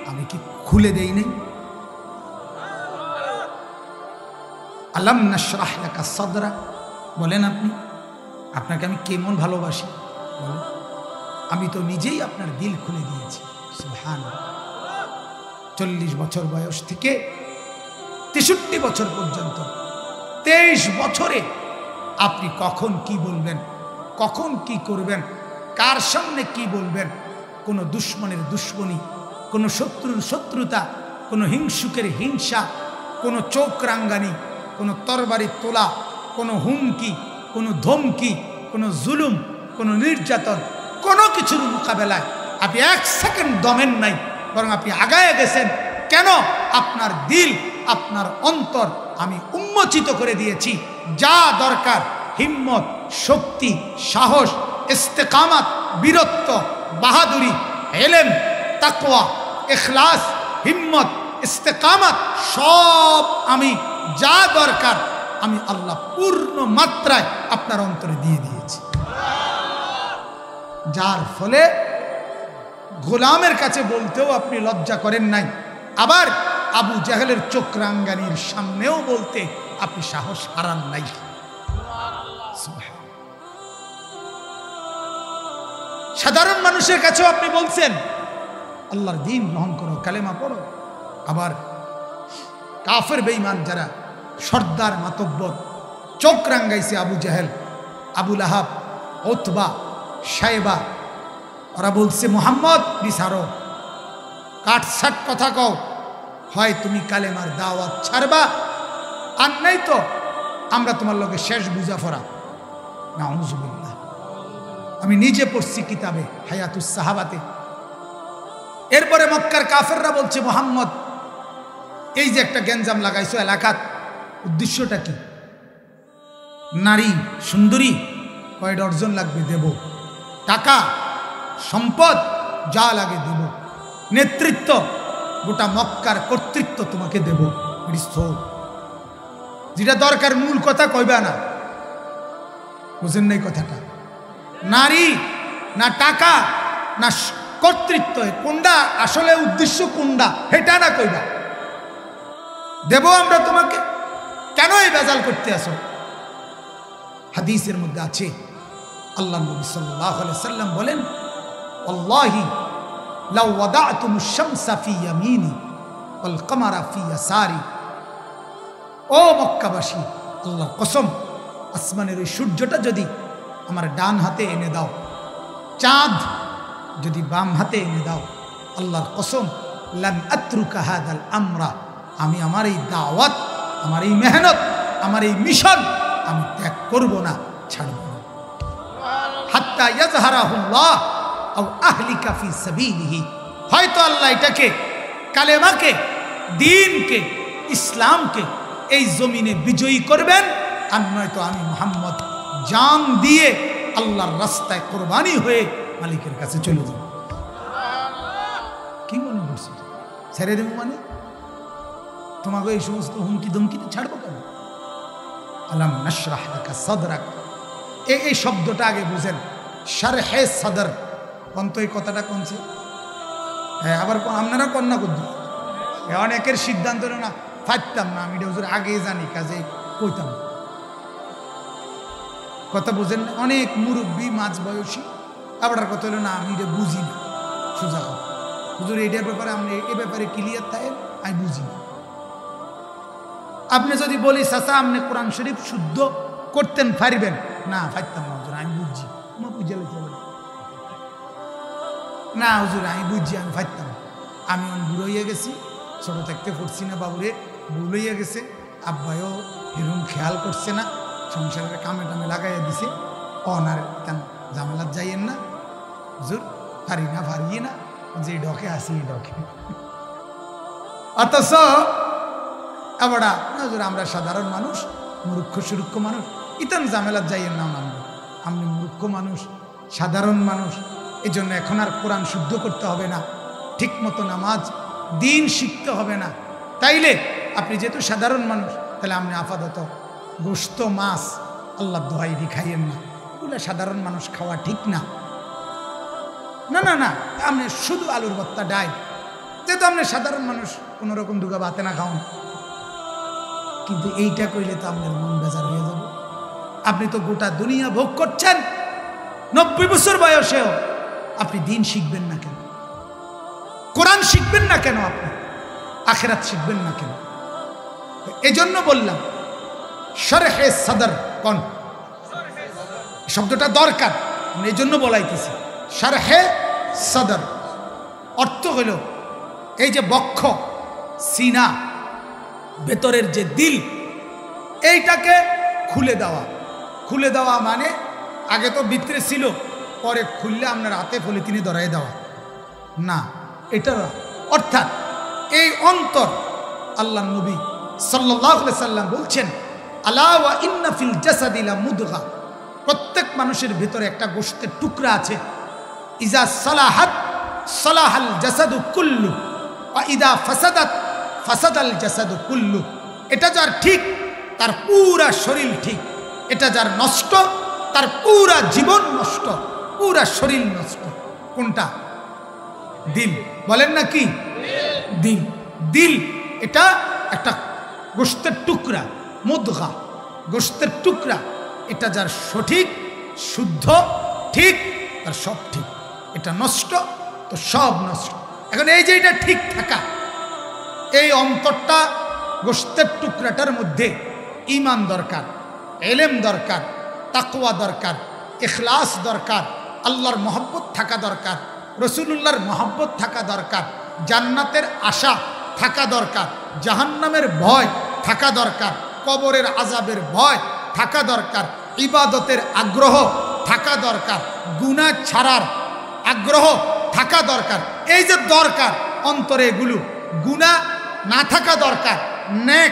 আমি কি খুলে দেই নাই আলাম নাশরাহ লাকা সাদরা বলেন আপনি আপনাকে আমি কেমন ভালোবাসি বলেন আমি তো নিজেই আপনার দিল খুলে দিয়েছি সুবহানাল্লাহ 40 বছর বয়স থেকে 63 বছর পর্যন্ত 23 বছরে আপনি কখন কি বলবেন কখন কি করবেন কার সামনে কি বলবেন কোনো দুশ্মনের দুশ্মনী কোনো শত্রুর শত্রুতা কোনো হিংসুকের হিংসা কোনো চোখ রাঙ্গানি কোনো তরবারি তোলা কোনো হুমকি কোনো ধমকি কোনো জুলুম কোনো নির্যাতন কোনো কিছুর মোকাবেলায় আপনি 1 সেকেন্ড দমেন নাই বরং আপনি আগায় গেছেন কেন আপনার দিল আপনার অন্তর আমি উন্মোচিত করে দিয়েছি যা দরকার হিম্মত শক্তি সাহস ইস্তেকামাত বীরত্ব বাহাদুরি ইলম তাকওয়া ইখলাস হিম্মত ইস্তেকামাত সব আমি যা দরকার আমি আল্লাহ পূর্ণ মাত্রায় আপনার অন্তরে দিয়ে দিয়েছি যার ফলে গোলামের কাছে বলতেও আপনি লজ্জা করেন নাই আবার আবু জাহেলের চোখ রাঙ্গানির সামনেও বলতে আপনি সাহস হারান নাই সাধারণ মানুষের কাছেও আপনি বলছেন আল্লাহর দ্বীন গ্রহণ করো কালেমা পড়ো আবার কাফের বেঈমান যারা সর্দার মাতব্বর চোখ রাঙ্গাইছে আবু জাহেল আবু লাহাব উতবা শাইবা ওরা বলছে মুহাম্মদ বিচারো কাটছাট কথা কও হয় তুমি কালেমার দাওয়াত ছাড়বা আর নাই তো আমরা তোমার লগে শেষ বুঝাফরা নাউযুবিল্লাহ আমি নিজে পড়ছি কিতাবে হায়াতুস সাহাবাতে এরপরে মক্কার কাফেররা বলছে, মুহাম্মদ এই যে একটা গ্যাঞ্জাম লাগাইছো এলাকাত, উদ্দেশ্যটা কি? নারী সুন্দরী কয় ডর্জন লাগবে দেব, টাকা সম্পদ যা লাগে দেব, নেতৃত্ব গোটা মক্কার কর্তৃত্ব তোমাকে দেব। যেটা দরকার মূল কথা কইবা না, বুঝেন নাই কথাটা? নারী না টাকা না কর্তৃত্ব, কোনটা আসলে উদ্দেশ্য কোনটা এটা না কইবা, দেব আমরা তোমাকে। কেন এই বেজাল করতে আসো? হাদিসের মধ্যে আছে, আল্লাহ নবী সাল্লাল্লাহু আলাইহি সাল্লাম বলেন, আল্লাহি লাউ ওয়াদাতুমুশ শামসা ফি ইয়ামিনি ওয়াল কমারা ফি ইয়াসারি। ও মক্কাবাসী, আল্লাহর কসম, আসমানের ওই সূর্যটা যদি আমার ডান হাতে এনে দাও, চাঁদ যদি বাম হাতে এনে দাও, আল্লাহর কসম, লাম আতরুকা হাদাল আমরা, আমি আমার এই দাওয়াত, আমার এই মেহনত, আমার এই মিশন আমি ত্যাগ করব না, ছাড়ব না। হাত্তা ইয়াজহারাহুল্লাহ আও আহলিকা ফি সাবিলিহি, হয়তো আল্লাহ এটাকে, কালেমাকে, দ্বীনকে, ইসলামকে এই জমিনে বিজয়ী করবেন, আর নয়তো আমি মুহাম্মদ জান দিয়ে আল্লাহর রাস্তায় কোরবানি হয়ে মালিকের কাছে চলে যাব। কি মনে করছো? ছেড়ে দেব মানে? তোমাকে এই সমস্ত হুমকি ধমকিতে ছাড়বো কেন? আলাম নাশরাহ লাকা সাদরাক, এই শব্দটা আগে বুঝেন। শারহে সাদর কোন, এই কথাটা কোনছে? হ্যাঁ, আবার আপনারা কন্যা করতে অনেকের সিদ্ধান্ত না, ফাইতাম না, আমি এটা আগে জানি, কাজে কইতাম। কথা বুঝেন? অনেক মুরব্বী মাঝ বয়সী আবার কথা হলো না, আমি এটা বুঝি না। সোজা কথা, হুজুর এটার ব্যাপারে আপনি এ ব্যাপারে ক্লিয়ার থাকেন, আমি বুঝি না। আপনি যদি বলি চাচা আপনি কোরআন শরীফ শুদ্ধ করতেন পারবেন না, ফাইতাম না হুজুর, আমি বুঝছি। তোমার বুঝে না হুজুর, আমি বুঝছি, আমি ফাইতাম। আমি বুড়ো হইয়া গেছি, ছোট থাকতে পড়ছি না বাবুরে, ভুল হইয়া গেছে, আব্বাইও এরকম খেয়াল করছে না, সংসারের কামে টামে লাগাইয়া দিছে, অনার কেন ঝামেলার যাইয়েন না হুজুর, পারি না, পারিয়ে না, যে ডকে আসি এই ডকে। অথচ আবার হুজুর আমরা সাধারণ মানুষ, মূর্খ সুরুক্ষ মানুষ, ইতান ঝামেলার যাইয়েন না, আপনি মূর্খ মানুষ, সাধারণ মানুষ, এই জন্য এখন আর কোরআন শুদ্ধ করতে হবে না, ঠিক মতো নামাজ দিন শিখতে হবে না। তাইলে আপনি যেহেতু সাধারণ মানুষ, তাহলে আপনি আপাতত গোশত মাছ আল্লাহ দোহাই খাইয়েন না, এগুলো সাধারণ মানুষ খাওয়া ঠিক না। না না না, আপনি শুধু আলুর ভর্তা ডাল, যেহেতু আপনি সাধারণ মানুষ, কোনো রকম দুগা ভাতে না খাওয়ান। কিন্তু এইটা কইলে তো আপনার মন বেজার হয়ে যাবে। আপনি তো গোটা দুনিয়া ভোগ করছেন, 90 বছর বয়সেও আপনি দিন শিখবেন না কেন? কোরআন শিখবেন না কেন? আপনি আখিরাত শিখবেন না কেন? এই জন্য বললাম শরহে সদর কোন শব্দটা দরকার, এই জন্য বলাইতেছি। শরহে সদর অর্থ হইল এই যে বক্ষ, সিনা, ভেতরের যে দিল, এইটাকে খুলে দেওয়া। খুলে দেওয়া মানে আগে তো ভিতরে ছিল, পরে খুললে আপনার হাতে পলিথিনে ধরাই দেওয়া না, এটা অর্থাৎ এই অন্তর। আল্লাহ নবী সাল্লাল্লাহু আলাইহি সাল্লাম বলছেন, আলা ওয়া ইন্না ফিল জাসাদি লা মুদগা, প্রত্যেক মানুষের ভিতরে একটা গোশতের টুকরা আছে। ইজা সালাহাত সালাহাল জাসাদু কুল্লু ওয়া ইদা ফাসাদাত ফাসাদাল জাসাদু কুল্লু। এটা যার ঠিক তার পুরা শরীর ঠিক, এটা যার নষ্ট তার পুরা জীবন নষ্ট, পুরা শরীর নষ্ট। কোনটা? দিল। বলেন না কি? দিল। দিল এটা একটা গোশতের টুকরা, মুদগা, গোশতের টুকরা। এটা যার সঠিক, শুদ্ধ, ঠিক, তার সব ঠিক। এটা নষ্ট তো সব নষ্ট। এখন এই যে এটা ঠিক থাকা, এই অন্তরটা, গোশতের টুকরাটার মধ্যে ঈমান দরকার, ইলম দরকার, তাকওয়া দরকার, ইখলাস দরকার, আল্লাহর মহব্বত থাকা দরকার, রাসূলুল্লাহর মহব্বত থাকা দরকার, জান্নাতের আশা থাকা দরকার, জাহান্নামের ভয় থাকা দরকার, কবরের আযাবের ভয় থাকা দরকার, ইবাদতের আগ্রহ থাকা দরকার, গুনাহ ছাড়ার আগ্রহ থাকা দরকার। এই যে দরকার অন্তরে এগুলো, গুনাহ না থাকা দরকার, নেক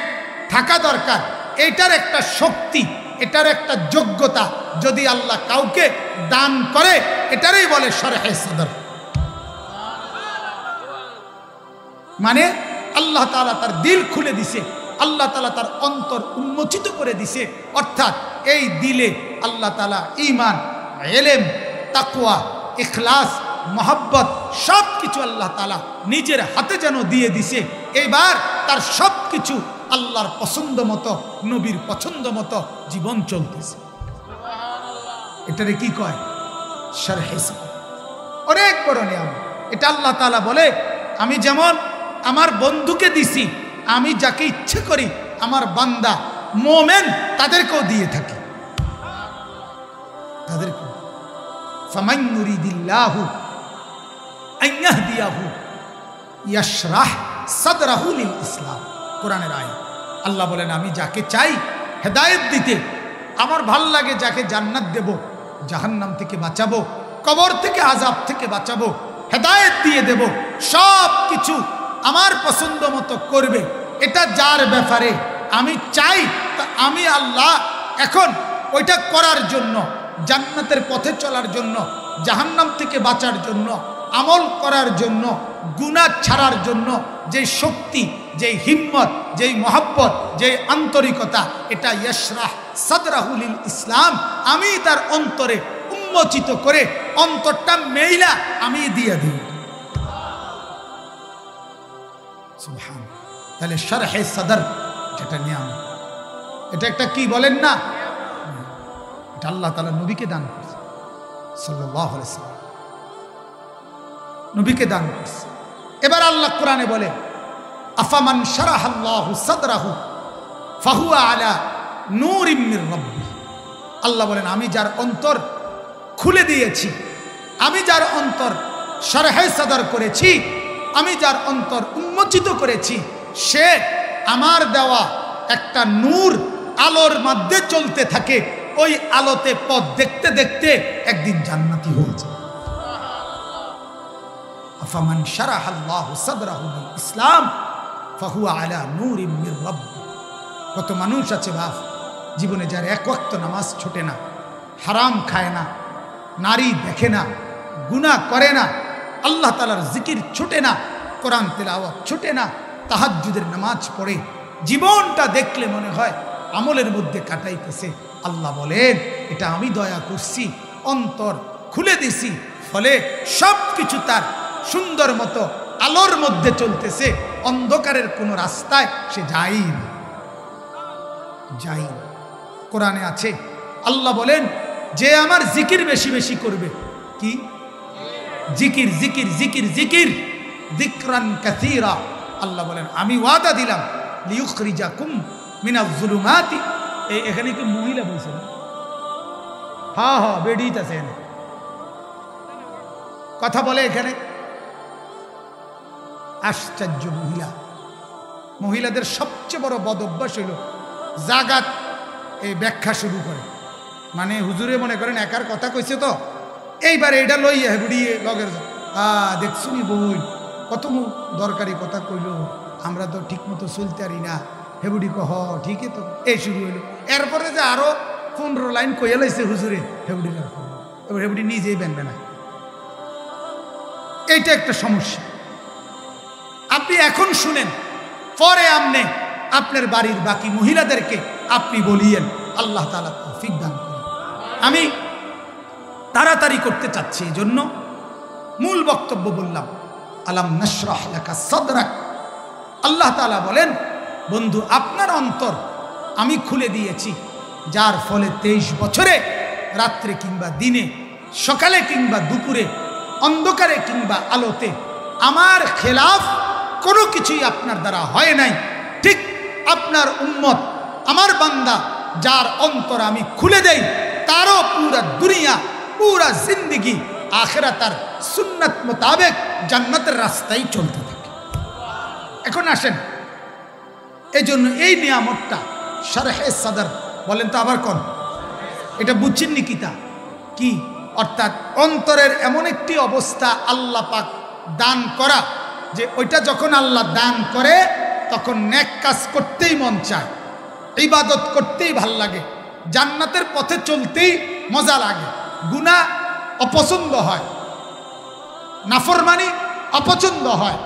থাকা দরকার, এটার একটা শক্তি, এটার একটা যোগ্যতা যদি আল্লাহ কাউকে দান করে, এটারই বলে শরহে সদর। মানে আল্লাহ তাআলা তার দিল খুলে দিছে, আল্লাহ তাআলা তার অন্তর উন্মোচিত করে দিছে। অর্থাৎ এই দিলে আল্লাহ তাআলা ঈমান, ইলম, তাকওয়া, ইখলাস, মহব্বত সব কিছু আল্লাহ তাআলা নিজের হাতে যেন দিয়ে দিছে। এইবার তার সব কিছু আল্লাহর পছন্দ মতো, নবীর পছন্দ মতো জীবন চলতেছে। এটারে কি কয়? শরহে সদর। অনেক বড় নিয়ামত এটা। আল্লাহ তাআলা বলে, আমি যেমন আমার বন্ধুকে দিছি, আমি যাকে ইচ্ছে করি আমার বান্দা মোমেন তাদেরকেও দিয়ে থাকি। তাদেরকে ফামান ইউরিদিল্লাহু আন ইয়াহদিয়াহু ইয়াশরাহ সাদরাহু লিল ইসলাম। কোরআনের আয়াত। আল্লাহ বলেন, আমি যাকে চাই হেদায়েত দিতে, আমার ভাল লাগে যাকে জান্নাত দেব, জাহান্নাম থেকে বাঁচাবো, কবর থেকে আযাব থেকে বাঁচাবো, হেদায়েত দিয়ে দেব, সব কিছু আমার পছন্দ মতো করবে। এটা যার ব্যাপারে আমি চাই, তা আমি আল্লাহ এখন ওইটা করার জন্য, জান্নাতের পথে চলার জন্য, জাহান্নাম থেকে বাঁচার জন্য, আমল করার জন্য, গুনাহ ছাড়ার জন্য যে শক্তি, যেই হিম্মত, যেই মহব্বত, যেই আন্তরিকতা, এটা ইয়াশরাহ সাদরাহু লিল ইসলাম, আমি তার অন্তরে উন্মোচিত করে অন্তরটা মেইলা আমি দিয়ে দিই। সুবহান। তাহলে শরহে সদর যেটা নিয়ামত, এটা একটা কি বলেন না, এটা আল্লাহ তাআলা নবীকে দান করেছে সাল্লাল্লাহু আলাইহি ওয়াসাল্লাম, নবীকে দান করেছে। এবার আল্লাহ কোরআনে বলে, আফামান শারাহাল্লাহু সাদরাহু ফাহুয়া আলা নূরিম মির রাব্বি। আল্লাহ বলেন, আমি যার অন্তর খুলে দিয়েছি, আমি যার অন্তর শরহে সদর করেছি, আমি যার অন্তর উন্মোচিত করেছি, সে আমার দেওয়া একটা নূর আলোর মধ্যে চলতে থাকে। ওই আলোতে পথ দেখতে দেখতে একদিন জান্নাতি হয়ে যায়। আফামান শারাহাল্লাহু সাদরাহু লিল ইসলাম ফাহুয়া আলা নূরিম মির রাব্বি। কত মানুষ আছে বাপ, জীবনে যার এক ওয়াক্ত নামাজ ছোটে না, হারাম খায় না, নারী দেখে না, গুনাহ করে না, আল্লাহ তাআলার জিকির ছোটে না, কোরআন তেলাওয়াত ছোটে না, তাহাজ্জুদের নামাজ পড়ে, জীবনটা দেখলে মনে হয় আমলের মধ্যে কাটাইতেছে। আল্লাহ বলেন, এটা আমি দয়া করছি, অন্তর খুলে দিছি, ফলে সব কিছু তার সুন্দর মতো আলোর মধ্যে চলতেছে। অন্ধকারের কোনো রাস্তায় সে যাই না। কোরআনে আছে, আল্লাহ বলেন, যে আমার জিকির বেশি বেশি করবে, কি জিকির জিকির জিকির জিকির যিকরান কাসীরা, আল্লাহ বলেন আমি ওয়াদা দিলাম লিয়ুখরিজাকুম মিনাজ যুলুমাতি। এখানে কি মহিলা বলছে না? হ্যাঁ হ্যাঁ, বেডিত আছে কথা বলে এখানে। আশ্চর্য মহিলা, মহিলাদের সবচেয়ে বড় বদ অভ্যাস হইল জাগাত এই ব্যাখ্যা শুরু করে। মানে হুজুরে মনে করেন একার কথা কইছে, তো এইবার এটা লইয়া হেবুড়িয়ে লগের দেখছুনি বই কত দরকারি কথা কইল, আমরা তো ঠিক মতো চলতে পারি না। হেবুড়ি কহ ঠিকই তো, এই শুরু হইল। এরপরে যে আরো 15 লাইন কইয়া লাইছে হুজুরে, হেবুড়ি এবার হেবুড়ি নিজেই বেনবে না। এইটা একটা সমস্যা। আপনি এখন শুনেন, পরে আমনে আপনার বাড়ির বাকি মহিলাদেরকে আপনি বলিয়েন। আল্লাহ তাআলা তৌফিক দান করেন। আমি তাড়াতাড়ি করতে চাচ্ছি, এই জন্য মূল বক্তব্য বললাম, আলাম নাশরাহ লাকা সাদরাক। আল্লাহ তাআলা বলেন, বন্ধু আপনার অন্তর আমি খুলে দিয়েছি, যার ফলে 23 বছরে রাত্রে কিংবা দিনে, সকালে কিংবা দুপুরে, অন্ধকারে কিংবা আলোতে আমার খেলাফ কোনো কিছুই আপনার দ্বারা হয় নাই। ঠিক আপনার উম্মত, আমার বান্দা, যার অন্তর আমি খুলে দেই, তারও পুরা দুনিয়া, পুরা জিন্দেগি আখিরাতের সুন্নাত মোতাবেক জান্নাতের রাস্তায় চলতে থাকে। এখন আসেন, এই জন্য এই নিয়ামতটা শরহে সদর বলেন তো আবার কোন, এটা বুঝছেন নি কিতা কি অর্থাৎ অন্তরের এমন একটি অবস্থা আল্লাহ পাক দান করা যে ওইটা যখন আল্লাহ দান করে তখন নেক কাজ করতেই মন চায়, ইবাদত করতেই ভাল লাগে, জান্নাতের পথে চলতেই মজা লাগে, গুনাহ অপছন্দ হয়, নাফরমানি অপছন্দ হয়।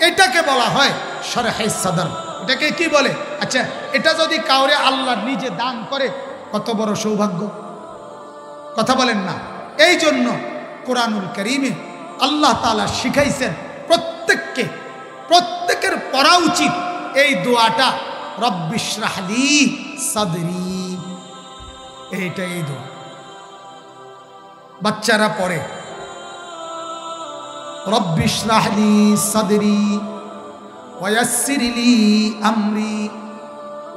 এটাকে বলা হয় শরহে সদর। এটাকে কি বলে? আচ্ছা, এটা যদি কাউরে আল্লাহ নিজে দান করে কত বড় সৌভাগ্য, কথা বলেন না? এই জন্য কোরআনুল কারীমে আল্লাহ তাআলা শিখাইছেন প্রত্যেকের পড়া উচিত এই দোয়াটা, রব্বিশরাহ লি সাদরি। এইটা এই দোয়া বাচ্চারা পড়ে, রব্বিশরাহ লি সাদরি ওয়ায়াসসির লি আমরি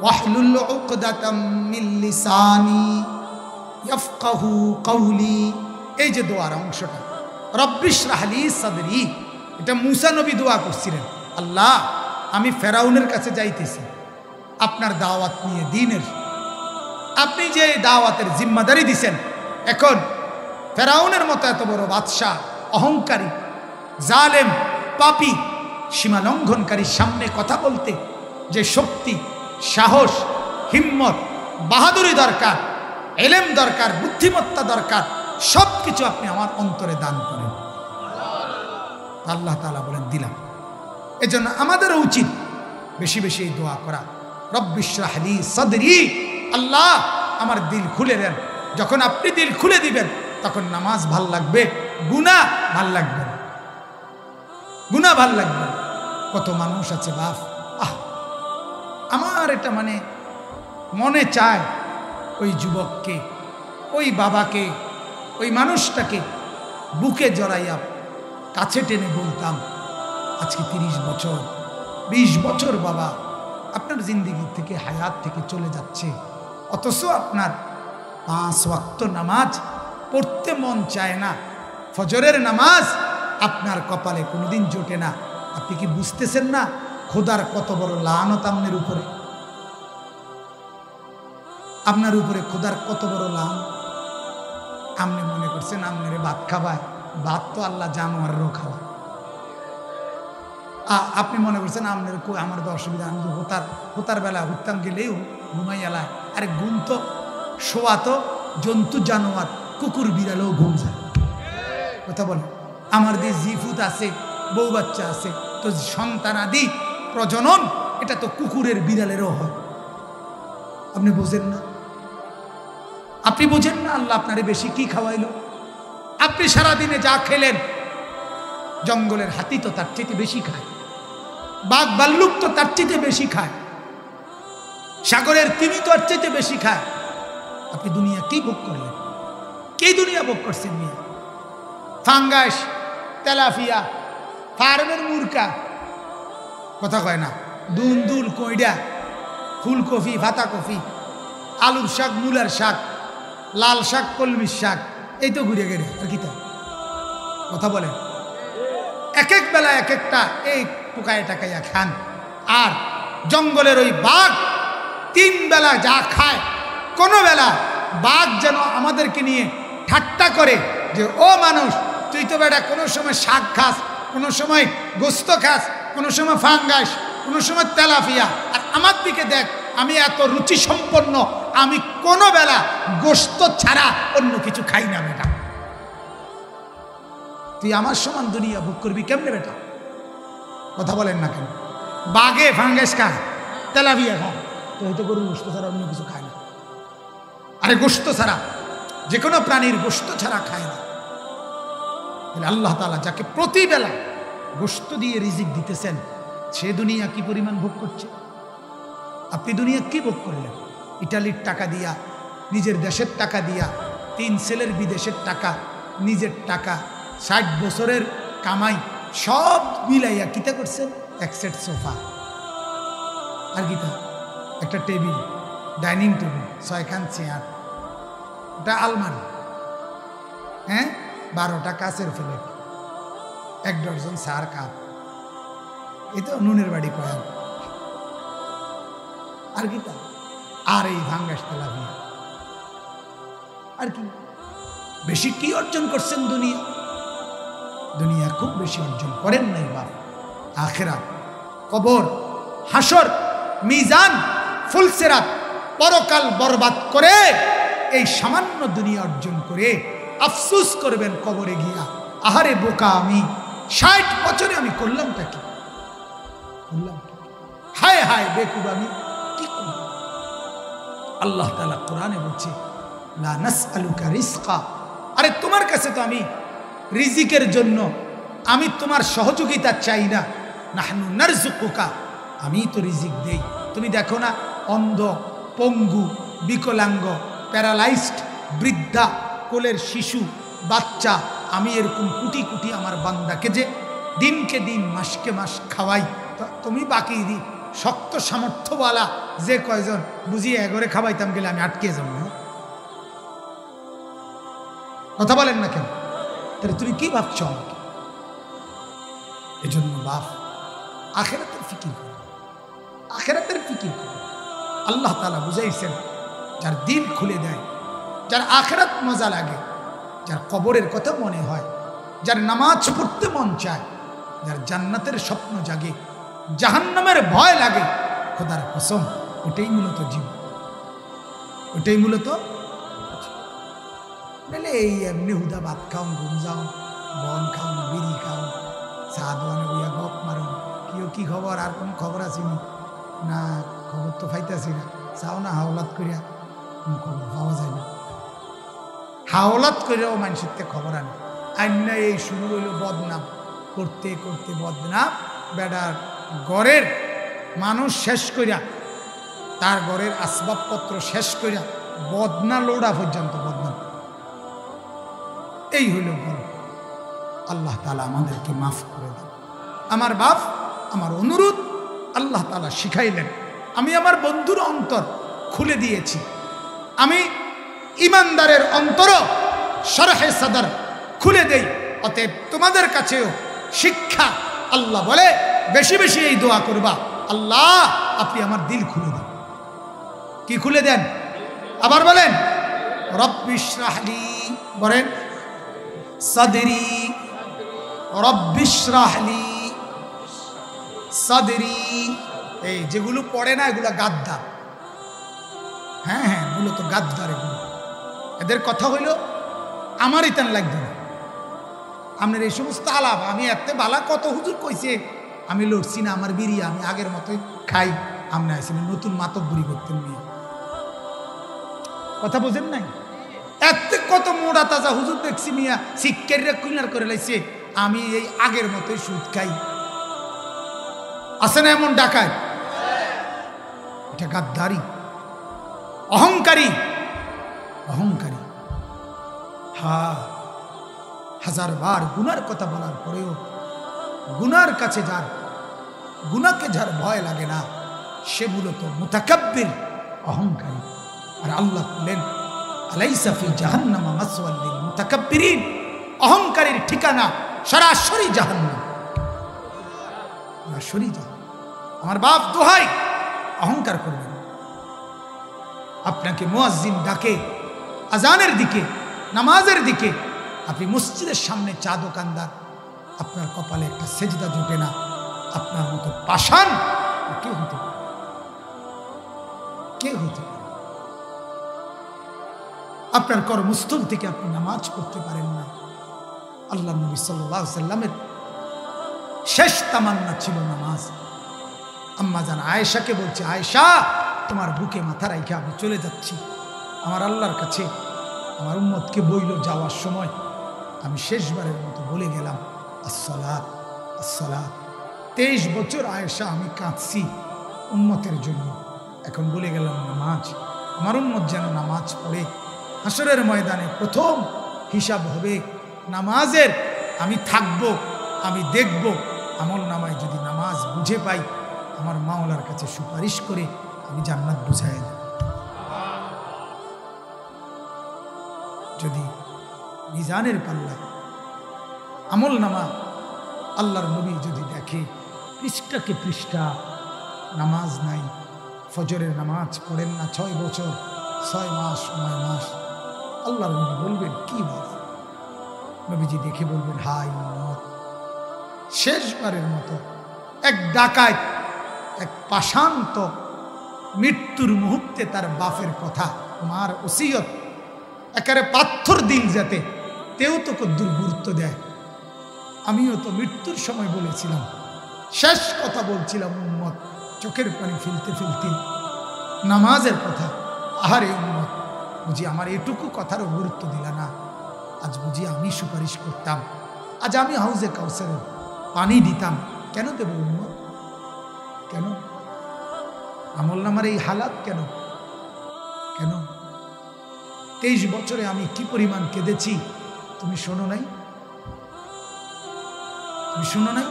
ওয়াহলুল উকদাতাম মিন লিসানি ইয়াফকাহু কওলি। এই যে দোয়ার অংশটা রব্বিশরাহ লি সাদরি, এটা মুসা নবী দোয়া করছিলেন, আল্লাহ আমি ফেরাউনের কাছে যাইতেছি আপনার দাওয়াত নিয়ে দ্বীনের, আপনি যে দাওয়াতের জিম্মাদারি দিছেন, এখন ফেরাউনের মতো এত বড় বাদশাহ, অহংকারী, জালেম, পাপী, সীমা লঙ্ঘনকারীর সামনে কথা বলতে যে শক্তি, সাহস, হিম্মত, বাহাদুরি দরকার, এলেম দরকার, বুদ্ধিমত্তা দরকার, সব কিছু আপনি আমার অন্তরে দান করেন। আল্লাহ তাআলা বলেন দিলাম। এজন্য আমাদেরও উচিত বেশি বেশি এই দোয়া করা, রব্বিশরাহ লি সাদরি, আল্লাহ আমার দিল খুলে দেন। যখন আপনি দিল খুলে দিবেন তখন নামাজ ভাল লাগবে, গুনাহ ভাল লাগবে, গুনাহ ভাল লাগবে। কত মানুষ আছে বাপ, আমার এটা মনে চায় ওই যুবককে, ওই বাবাকে, ওই মানুষটাকে বুকে জড়াইয়া কাছে টেনে বলতাম, আজকে 30 বছর 20 বছর বাবা আপনার জিন্দেগি থেকে, হায়াত থেকে চলে যাচ্ছে, অথচ আপনার 5 ওয়াক্ত নামাজ পড়তে মন চায় না, ফজরের নামাজ আপনার কপালে কোনোদিন জোটে না। আপনি কি বুঝতেছেন না খোদার কত বড় লানত আপনার উপরে? আপনার উপরে খোদার কত বড় লান। আপনি মনে করছেন আপনারে ভাত খাওয়ায়, ভাত তো আল্লাহ জানোয়ারেরও খাওয়ায়। আপনি মনে করছেন আপনার আমার তো অসুবিধা, আমি হোতার বেলা হুত্তাম গেলেও ঘুমাই এলায়। আরে ঘুম তো শোয়া তো জন্তু জানোয়ার, কুকুর বিড়ালেও ঘুম যায়, কথা বলে। আমার যে জিফুত আছে, বউ বাচ্চা আছে, তো সন্তানাদি প্রজনন এটা তো কুকুরের বিড়ালেরও হয়। আপনি বোঝেন না? আপনি বোঝেন না আল্লাহ আপনারে বেশি কি খাওয়াইলো? আপনি সারাদিনে যা খেলেন, জঙ্গলের হাতি তো তার চেয়ে বেশি খায়, বাঘ ভাল্লুক তো তার চেয়ে বেশি খায়, সাগরের তিমি তো তার চেয়ে বেশি খায়। আপনি দুনিয়া কি ভোগ করলেন? কে দুনিয়া ভোগ করছেন? মিয়া ফাঙ্গাস, তেলাফিয়া, ফার্মের মুরকা, কথা কয় না, দুল কইডা, ফুলকপি, পাতাকপি, আলুর শাক, মূলার শাক, লাল শাক, কলমির শাক, এই তো ঘুরে গেড়ে আর কি তা কথা বলেন। এক এক বেলা এক একটা এই পোকায় টাকাইয়া খান। আর জঙ্গলের ওই বাঘ 3 বেলা যা খায়, কোনো বেলা বাঘ যেন আমাদেরকে নিয়ে ঠাট্টা করে যে ও মানুষ, তুই তো বেটা কোনো সময় শাক খাস, কোনো সময় গোস্ত খাস, কোনো সময় ফাঙ্গাস, কোনো সময় তেলাফিয়া, আর আমার দিকে দেখ, আমি এত রুচি সম্পন্ন, আমি কোনো বেলা গোস্ত ছাড়া অন্য কিছু খাই না বেটা। তুই আমার সমান দুনিয়া ভোগ করবি কেমনে বেটা? কথা বলেন না কেন? বাঘে ফাঙ্গাস খায়, তেলাফিয়া খায়, তো হয়তো গরুর গোস্ত ছাড়া অন্য কিছু খায় না। আরে গোস্ত ছাড়া, যে কোনো প্রাণীর গোস্ত ছাড়া খায় না। তাহলে আল্লাহ তাআলা যাকে প্রতিবেলা গোস্ত দিয়ে রিজিক দিতেছেন, সে দুনিয়া কি পরিমাণ ভোগ করছে? আপনি দুনিয়া কি ভোগ করলেন? ইটালির টাকা দিয়া, নিজের দেশের টাকা দিয়া, 3 ছেলের বিদেশের টাকা, নিজের টাকা, 60 বছরের কামাই সব মিলাইয়া কিতা করছেন? 1 সেট সোফা, আর কিতা একটা টেবিল, ডাইনিং টেবিল, 6 খান চেয়ার, এটা আলমারি, হ্যাঁ 12টা কাচের প্লেট, 1 ডজন চার কাপ, এই তো নুনের বাড়ি কয়া, আর কি তা, আর এই ভাঙ্গাস তেলাপিয়া, আর কি বেশি কি অর্জন করছেন? দুনিয়া। দুনিয়া খুব বেশি অর্জন করেন নাই বাপ। আখিরাত, কবর, হাসর, মিজান, ফুলসিরাত, পরকাল বরবাদ করে এই সামান্য দুনিয়া অর্জন করে আফসোস করবেন কবরে গিয়া, আহারে বোকা আমি, 60 বছরে আমি করলামটা কি? হায় হায় বেকুব আমি, কি করব? আল্লাহ তাআলা কোরআনে বলছে, লা নাসআলুকা রিজকা, আরে তোমার কাছে তো আমি রিজিকের জন্য আমি তোমার সহযোগিতা চাই না। নাহনু নারযুকুকা, আমি তো রিজিক দেই। তুমি দেখো না, অন্ধ, পঙ্গু, বিকলাঙ্গ, প্যারালাইজড, বৃদ্ধা, কোলের শিশু, বাচ্চা, আমি এরকম কোটি কোটি আমার বান্দাকে যে দিনকে দিন মাসকে মাস খাওয়াই, তুমি বাকি শক্ত সামর্থ্যওয়ালা যে কয়জন বুঝিয়ে এগরে খাওয়াইতাম গেলে আমি আটকে যাব না। কথা বলেন না কেন? তাহলে তুমি কি ভাবছো আমাকে? এজন্য বাপ, আখিরাতের ফিকির করো, আখিরাতের ফিকির করো। আল্লাহ তাআলা বুঝাইছেন, যার দিল খুলে দেয়, যার আখিরাত মজা লাগে, যার কবরের কথা মনে হয়, যার নামাজ পড়তে মন চায়, যার জান্নাতের স্বপ্ন জাগে, জাহান্নামের ভয় লাগে, খোদার কসম ওটাই মূলত জীবন, ওটাই মূলত। বলে এই এমনি হুদা ভাত খাও, ঘুম যাও, বন খাও, বিড়ি খাও, চা দোয়ানে বইয়া গপ মারো, কেউ কি খবর, আর কোনো খবর আসেনি না, খবর তো পাইতেছি না, চাও না হাওলাত করিয়া, খবর পাওয়া যায় না। হাওলাত করিয়াও মানুষের খবর আনে, আইনা এই শুরু হইল বদনাম করতে করতে, বদনাম বেড়ার ঘরের মানুষ শেষ করিয়া, তার ঘরের আসবাবপত্র শেষ করিয়া বদনা লোড়া পর্যন্ত বদনাম। এই হইল গল্প। আল্লাহ তাআলা আমাদেরকে মাফ করে দেন। আমার বাপ, আমার অনুরোধ, আল্লাহ তাআলা শিখাইলেন, আমি আমার বন্ধুর অন্তর খুলে দিয়েছি, আমি ইমানদারের অন্তর শরহে সদর খুলে দেই। অতএব তোমাদের কাছেও শিক্ষা, আল্লাহ বলে বেশি বেশি এই দোয়া করবা, আল্লাহ আপনি আমার দিল খুলে দেন। কি খুলে দেন? আবার বলেন, রব্বি ইশরাহ লি, বলেন সাদরি, রব্বি ইশরাহ লি সাদরি। এই যেগুলো পড়ে না এগুলো গাদ্দার। হ্যাঁ হ্যাঁ, মূলত গাদ্দার এগুলো। এদের কথা হইল আমারই তেন লাগবে না। আপনার এই সমস্ত আলাপ, আমি এত বালা কত হুজুর কইছে, আমি লড়ছি না, আমার বিড়ি আমি আগের মতোই খাই। আপনি আসেন নতুন মাতব্বরি করতেন নিয়ে, কথা বোঝেন নাই? এত কত মোড়া তাজা হুজুর দেখছি মিয়া, শিক্ষারীরা ক্লিনার করে লাইছে, আমি এই আগের মতোই সুদ খাই। আছে না এমন ডাকায়? এটা গাদ্দারি, অহংকারী, অহংকারী। হ্যাঁ, হাজার বার গুনার কথা বলার পরেও গুনার কাছে যার, গুনাকে যার ভয় লাগে না, সে মূলত মুতাকাব্বির, অহংকারী। আর আল্লাহ বলেন, আলাইসা ফি জাহান্নামা মাসওয়াল লিল মুতাকাব্বিরিন, অহংকারীর ঠিকানা সরাসরি জাহান্নাম, সরাসরি জাহান্নাম। আমার বাপ দোহাই, অহংকার করবেন। আপনাকে মুয়াজ্জিন ডাকে আজানের দিকে, নামাজের দিকে, আপনি মসজিদের সামনে চা দোকানদার, আপনার কপালে একটা সেজদা জোটে না, আপনার মতো পাষাণ কে হতে পারে? কে হতে পারে? আপনার কর্মস্থল থেকে আপনি নামাজ পড়তে পারেন না। আল্লাহ নবী সাল্লাল্লাহু আলাইহি সাল্লামের শেষ তামান্না ছিল নামাজ। আম্মা জান আয়েশাকে বলছে, আয়েশা তোমার বুকে মাথা রাইখা আমি চলে যাচ্ছি আমার আল্লাহর কাছে। আমার উম্মতকে বইল যাওয়ার সময় আমি শেষবারের মতো বলে গেলাম, আসসালাত আসসালাত। 23 বছর আয়েশা আমি কাঁদছি উম্মতের জন্য, এখন বলে গেলাম নামাজ। আমার উম্মত যেন নামাজ পড়ে। হাসরের ময়দানে প্রথম হিসাব হবে নামাজের। আমি থাকবো, আমি দেখব, আমল নামায় যদি নামাজ বুঝে পাই, আমার মাওলার কাছে সুপারিশ করে আমি জান্নাত বুঝাই দেব। যদি মিজানের পাল্লায় আমল নামা আল্লাহর নবী যদি দেখে পৃষ্ঠাকে পৃষ্ঠা নামাজ নাই, ফজরের নামাজ পড়েন না 6 বছর, 6 মাস, 9 মাস, আল্লাহর নবী বলবেন কি বাবা, নবীজি দেখে বলবেন, হাই উম্মত, শেষবারের মতো এক ডাকাত, এক পাষান্ত মৃত্যুর মুহূর্তে তার বাপের কথা, মার ওসিয়ত একেবারে পাথর দিল যাতে তেও তো কদ্দুর গুরুত্ব দেয়। আমিও তো মৃত্যুর সময় বলেছিলাম, শেষ কথা বলছিলাম উম্মত, চোখের পানি ফেলতে ফেলতে নামাজের কথা। আহারে উম্মত, বুঝি আমার এটুকু কথারও গুরুত্ব দিলা না। আজ বুঝি আমি সুপারিশ করতাম, আজ আমি হাউজে কাউসারে পানি দিতাম। কেন দেব উম্মত? কেন আমল নামার এই হালাত? কেন কেন 23 বছরে আমি কি পরিমাণ কেঁদেছি তুমি শোনো নাই? তুমি শোনো নাই?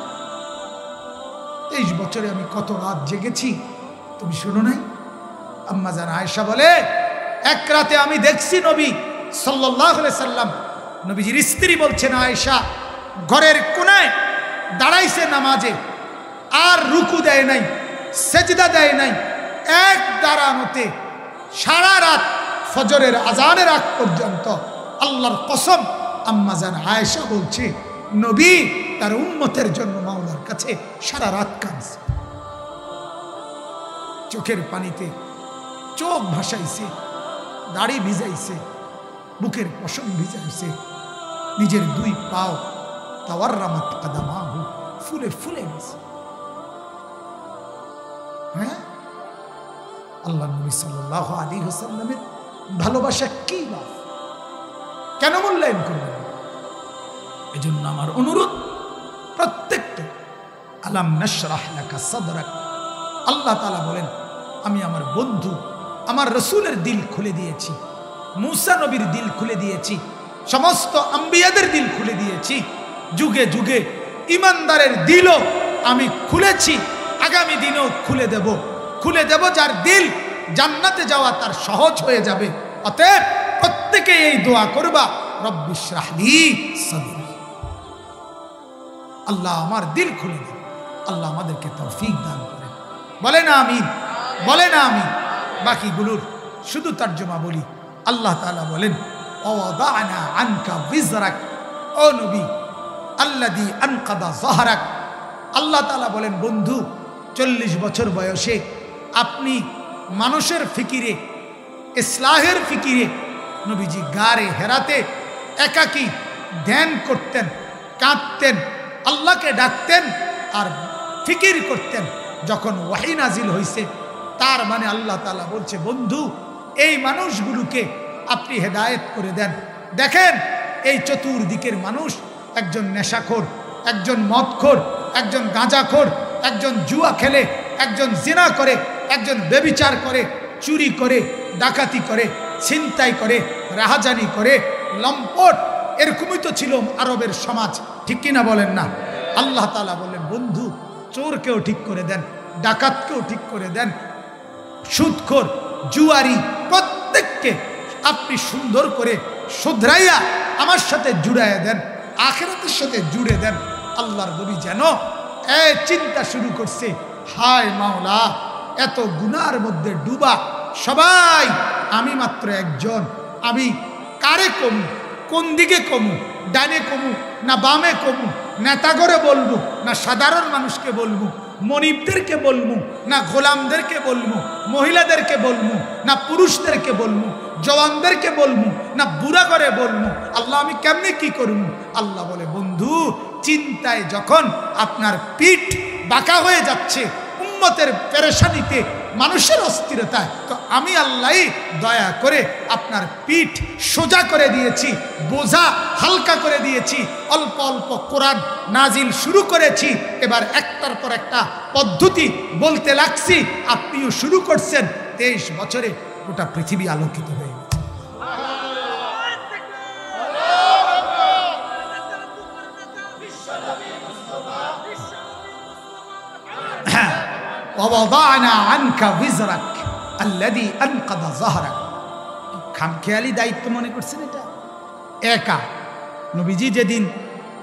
23 বছরে আমি কত রাত জেগেছি তুমি শোনো নাই? আম্মা জান আয়েশা বলে, এক রাতে আমি দেখছি নবী সাল্লাল্লাহু আলাইহি সাল্লাম, নবীজির স্ত্রী বলছেন আয়েশা, ঘরের কোণায় দাঁড়াইছে নামাজে, আর রুকু দেয় নাই, সেজদা দেয় নাই, এক দাঁড়ানোতে সারা রাত ফজরের আজানের আগ পর্যন্ত। আল্লাহর কসম, আম্মা জান আয়েশা বলছে, নবী তার উম্মতের জন্য মাওলার কাছে সারা রাত কাঁদছে, চোখের পানিতে চোখ ভাসাইছে, দাড়ি ভিজাইছে, বুকের পশম ভিজাইছে, নিজের দুই পাও তাওয়াররামাত কাদামাহু, ফুলে ফুলে গেছে। হ্যাঁ, আল্লাহ নবী সাল্লাল্লাহু আলাইহি ওয়াসাল্লামের ভালোবাসা কি বা কেন মূল্যায়ন করবেন? এজন্য আমার অনুরোধ প্রত্যেকটা, আলাম নাশরাহ লাকা সাদরাক, আল্লাহ তাআলা বলেন, আমি আমার বন্ধু আমার রসুলের দিল খুলে দিয়েছি, মূসা নবীর দিল খুলে দিয়েছি, সমস্ত আম্বিয়াদের দিল খুলে দিয়েছি, যুগে যুগে ইমানদারের দিলও আমি খুলেছি, আগামী দিনেও খুলে দেব, যার দিল জান্নাতে যাওয়া তার সহজ হয়ে যাবে। অতএব প্রত্যেকে এই দোয়া করবা, রব্বি ইশরাহ লি সাদরি, আল্লাহ আমার দিল খুলে দিন। আল্লাহ আমাদেরকে তৌফিক দান করেন। বলেন আমিন, বলেন আমিন। বাকিগুলোর শুধু তর্জমা বলি। আল্লাহ তাআলা বলেন, ওয়াদানা আনকা বিজরাক, ও নবী, আল্লাযী আনকাদা যাহরাক। আল্লাহ তাআলা বলেন, বন্ধু 40 বছর বয়সে আপনি মানুষের ফিকিরে, ইসলাহের ফিকিরে নবীজি গারে হেরাতে একাকী ধ্যান করতেন, কাঁদতেন, আল্লাহকে ডাকতেন আর ফিকির করতেন। যখন ওয়াহী নাজিল হয়েছে, তার মানে আল্লাহ তাআলা বলছে, বন্ধু এই মানুষগুলোকে আপনি হেদায়েত করে দেন। দেখেন এই চতুর্দিকের মানুষ, একজন নেশাখোর, একজন মদখোর, একজন গাঁজাখোর, একজন জুয়া খেলে, একজন জিনা করে, একজন ব্যভিচার করে, চুরি করে, ডাকাতি করে, ছিনতাই করে, রাহাজানি করে, লম্পট, এরকমই তো ছিল আরবের সমাজ, ঠিক কিনা বলেন না? আল্লাহ তাআলা বললেন, বন্ধু চোরকেও ঠিক করে দেন, ডাকাতকেও ঠিক করে দেন, সুদখোর, জুয়ারি, প্রত্যেককে আপনি সুন্দর করে শুধরাইয়া আমার সাথে জুড়াইয়া দেন, আখিরাতের সাথে জুড়ে দেন। আল্লাহর নবী যেন চিন্তা শুরু করছে, হায় মাওলা, এত গুনার মধ্যে ডুবা সবাই, আমি মাত্র একজন, আমি কারে কমু, কোন দিকে কমু, ডানে কমু না বামে কমু, নেতাগরে বলবো না সাধারণ মানুষকে বলবো, মনিবদেরকে বলবো না গোলামদেরকে বলবো, মহিলাদেরকে বলবো না পুরুষদেরকে বলবো, জওয়ানদেরকে বলবো না বুড়া করে বলবো, আল্লাহ আমি কেমনে কি করবো? আল্লাহ বলে, বন্ধু চিন্তায় যখন আপনার পিঠ বাঁকা হয়ে যাচ্ছে, উম্মতের পেরেশানিতে, মানুষের অস্থিরতায়, তো আমি আল্লাহ দয়া করে আপনার পিঠ সোজা করে দিয়েছি, বোঝা হালকা করে দিয়েছি, অল্প অল্প কোরআন নাজিল শুরু করেছি, এবার একটার পর একটা পদ্ধতি বলতে লাগছি, আপনিও শুরু করছেন। 23 বছরে গোটা পৃথিবী আলোকিত হয়ে গেছে। ووضعنا عنك وزرك الذي أنقض ظهرك। খামখেয়ালি দায়িত্ব মনে করছেন এটা? একা নবীজি যেদিন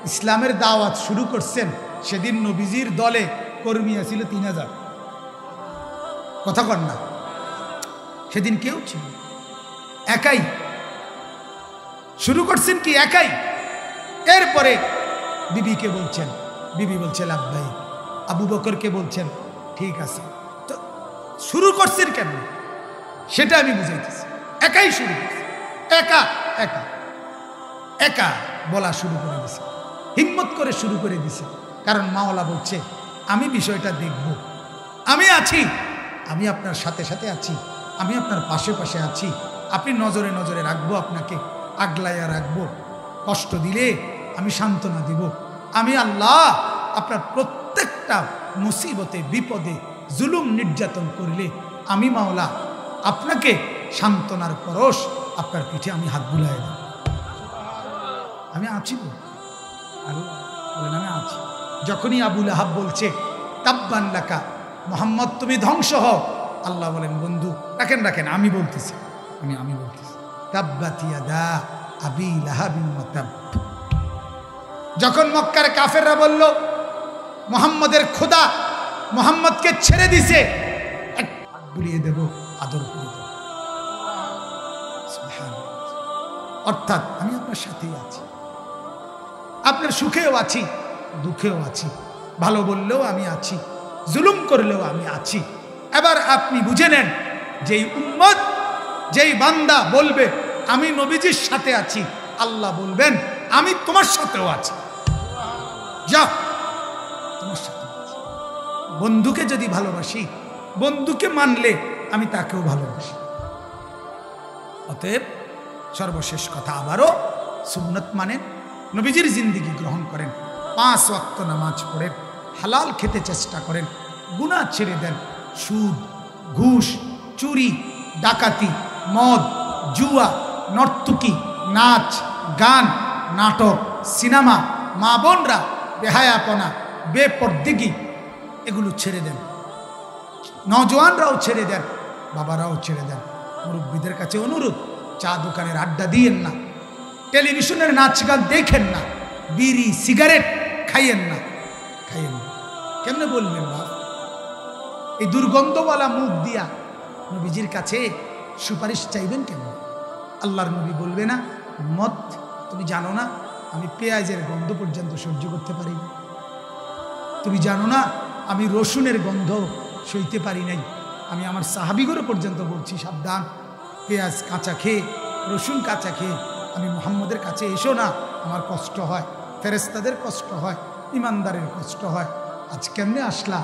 ইসলামের দাওয়াত শুরু করছেন, সেদিন নবীজির দলে কর্মী ছিল 3000। কথা কন না? সেদিন কেউ ছিল, একাই শুরু করছেন কি? একাই। এরপরে বিবিকে বলছেন, বিবি বলছে লাব্বাইক। আবু বকরকে বলছেন ঠিক আছে। তো শুরু করছেন কেন সেটা আমি বুঝাইতেছি। একাই শুরু করছে, একা একা একা বলা শুরু করে দিছে, হিম্মত করে শুরু করে দিছে। কারণ মাওলা বলছে আমি বিষয়টা দেখব, আমি আছি, আমি আপনার সাথে সাথে আছি, আমি আপনার পাশে পাশে আছি, আপনি নজরে নজরে রাখবো, আপনাকে আগলাইয়া রাখবো, কষ্ট দিলে আমি সান্ত্বনা দিব। আমি আল্লাহ আপনার প্রত্যেকটা মুসিবতে বিপদে জুলুম নির্যাতন করলে আমি মাওলা আপনাকে সান্ত্বনার পরশ আপনার পিঠে আমি হাত বুলাই দেব। আমি আছি তো, আল্লাহ বলেন আমি আছি। যখনই আবু লাহাব বলছে তাব্বান লাকা মুহাম্মদ তুমি ধ্বংস হও, আল্লাহ বলেন বন্ধু রাখেন রাখেন, আমি বলতেছি, আমি বলতেছি তাব্বাত ইয়াদা আবি লাহাবিন ওয়া তাব। যখন মক্কার কাফেররা বলল মুহাম্মদের খোদা মুহাম্মদকে ছেড়ে দিছে, হাত বুলিয়ে দেব, আদর করে দেব। সুবহানাল্লাহ। অর্থাৎ আমি আপনার সাথেই আছি, আপনার সুখেও আছি, দুঃখেও আছি, ভালো বললেও আমি আছি, জুলুম করলেও আমি আছি। এবার আপনি বুঝে নেন, যেই উম্মত যেই বান্দা বলবে আমি নবীজির সাথে আছি, আল্লাহ বলবেন আমি তোমার সাথেও আছি, যা তোমার সাথে আছি। বন্ধুকে যদি ভালোবাসি, বন্ধুকে মানলে আমি তাকেও ভালোবাসি। অতএব সর্বশেষ কথা আবারও সুন্নত মানেন, নবীজির জিন্দেগি গ্রহণ করেন, 5 ওয়াক্ত নামাজ পড়েন, হালাল খেতে চেষ্টা করেন, গুনাহ ছেড়ে দেন, সুদ, ঘুষ, চুরি, ডাকাতি, মদ, জুয়া, নর্তকী, নাচ, গান, নাটক, সিনেমা, মা বোনরা বেহায়াপনা, বেপরদেগি এগুলো ছেড়ে দেন। নওজোয়ানরাও ছেড়ে দেন, বাবারাও ছেড়ে দেন। মুরব্বীদের কাছে অনুরোধ, চা দোকানের আড্ডা দিয়েন না, টেলিভিশনের নাচ গান দেখেন না, বিড়ি সিগারেট খাইয়েন না, খাইয়েন না। কেমনে বলবেন বাপ? এই দুর্গন্ধওয়ালা মুখ দিয়া নবীজির কাছে সুপারিশ চাইবেন কেমন? আল্লাহর নবী বলবে না মত তুমি জানো না আমি পেঁয়াজের গন্ধ পর্যন্ত সহ্য করতে পারি না, তুমি জানো না আমি রসুনের গন্ধ সইতে পারি নাই। আমি আমার সাহাবিগরও পর্যন্ত বলছি সাবধান, পেঁয়াজ কাঁচা খেয়ে, রসুন কাঁচা খেয়ে আমি মুহাম্মদের কাছে এসো না, আমার কষ্ট হয়, ফেরেশতাদের কষ্ট হয়, ইমানদারের কষ্ট হয়। আজ কেমনে আসলা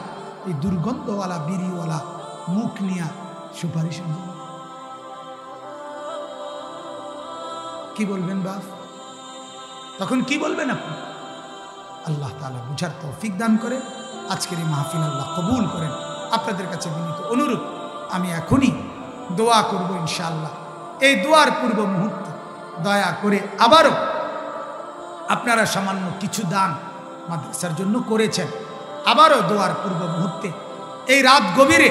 এই দুর্গন্ধওয়ালা বিড়িওয়ালা মুখ নিয়া সুপারিশ? কি বলবেন বাপ? তখন কি বলবেন আপনি? আল্লাহ তাআলা বুঝার তৌফিক দান করে। আজকের এই মাহফিল আল্লাহ কবুল করেন। আপনাদের কাছে বিনীত অনুরোধ, আমি এখনই দোয়া করব ইনশাআল্লাহ। এই দোয়ার পূর্ব মুহূর্তে দয়া করে আবারও আপনারা সামান্য কিছু দান মাদ্রাসার জন্য করেছেন, আবারও দোয়ার পূর্ব মুহূর্তে এই রাত গভীরে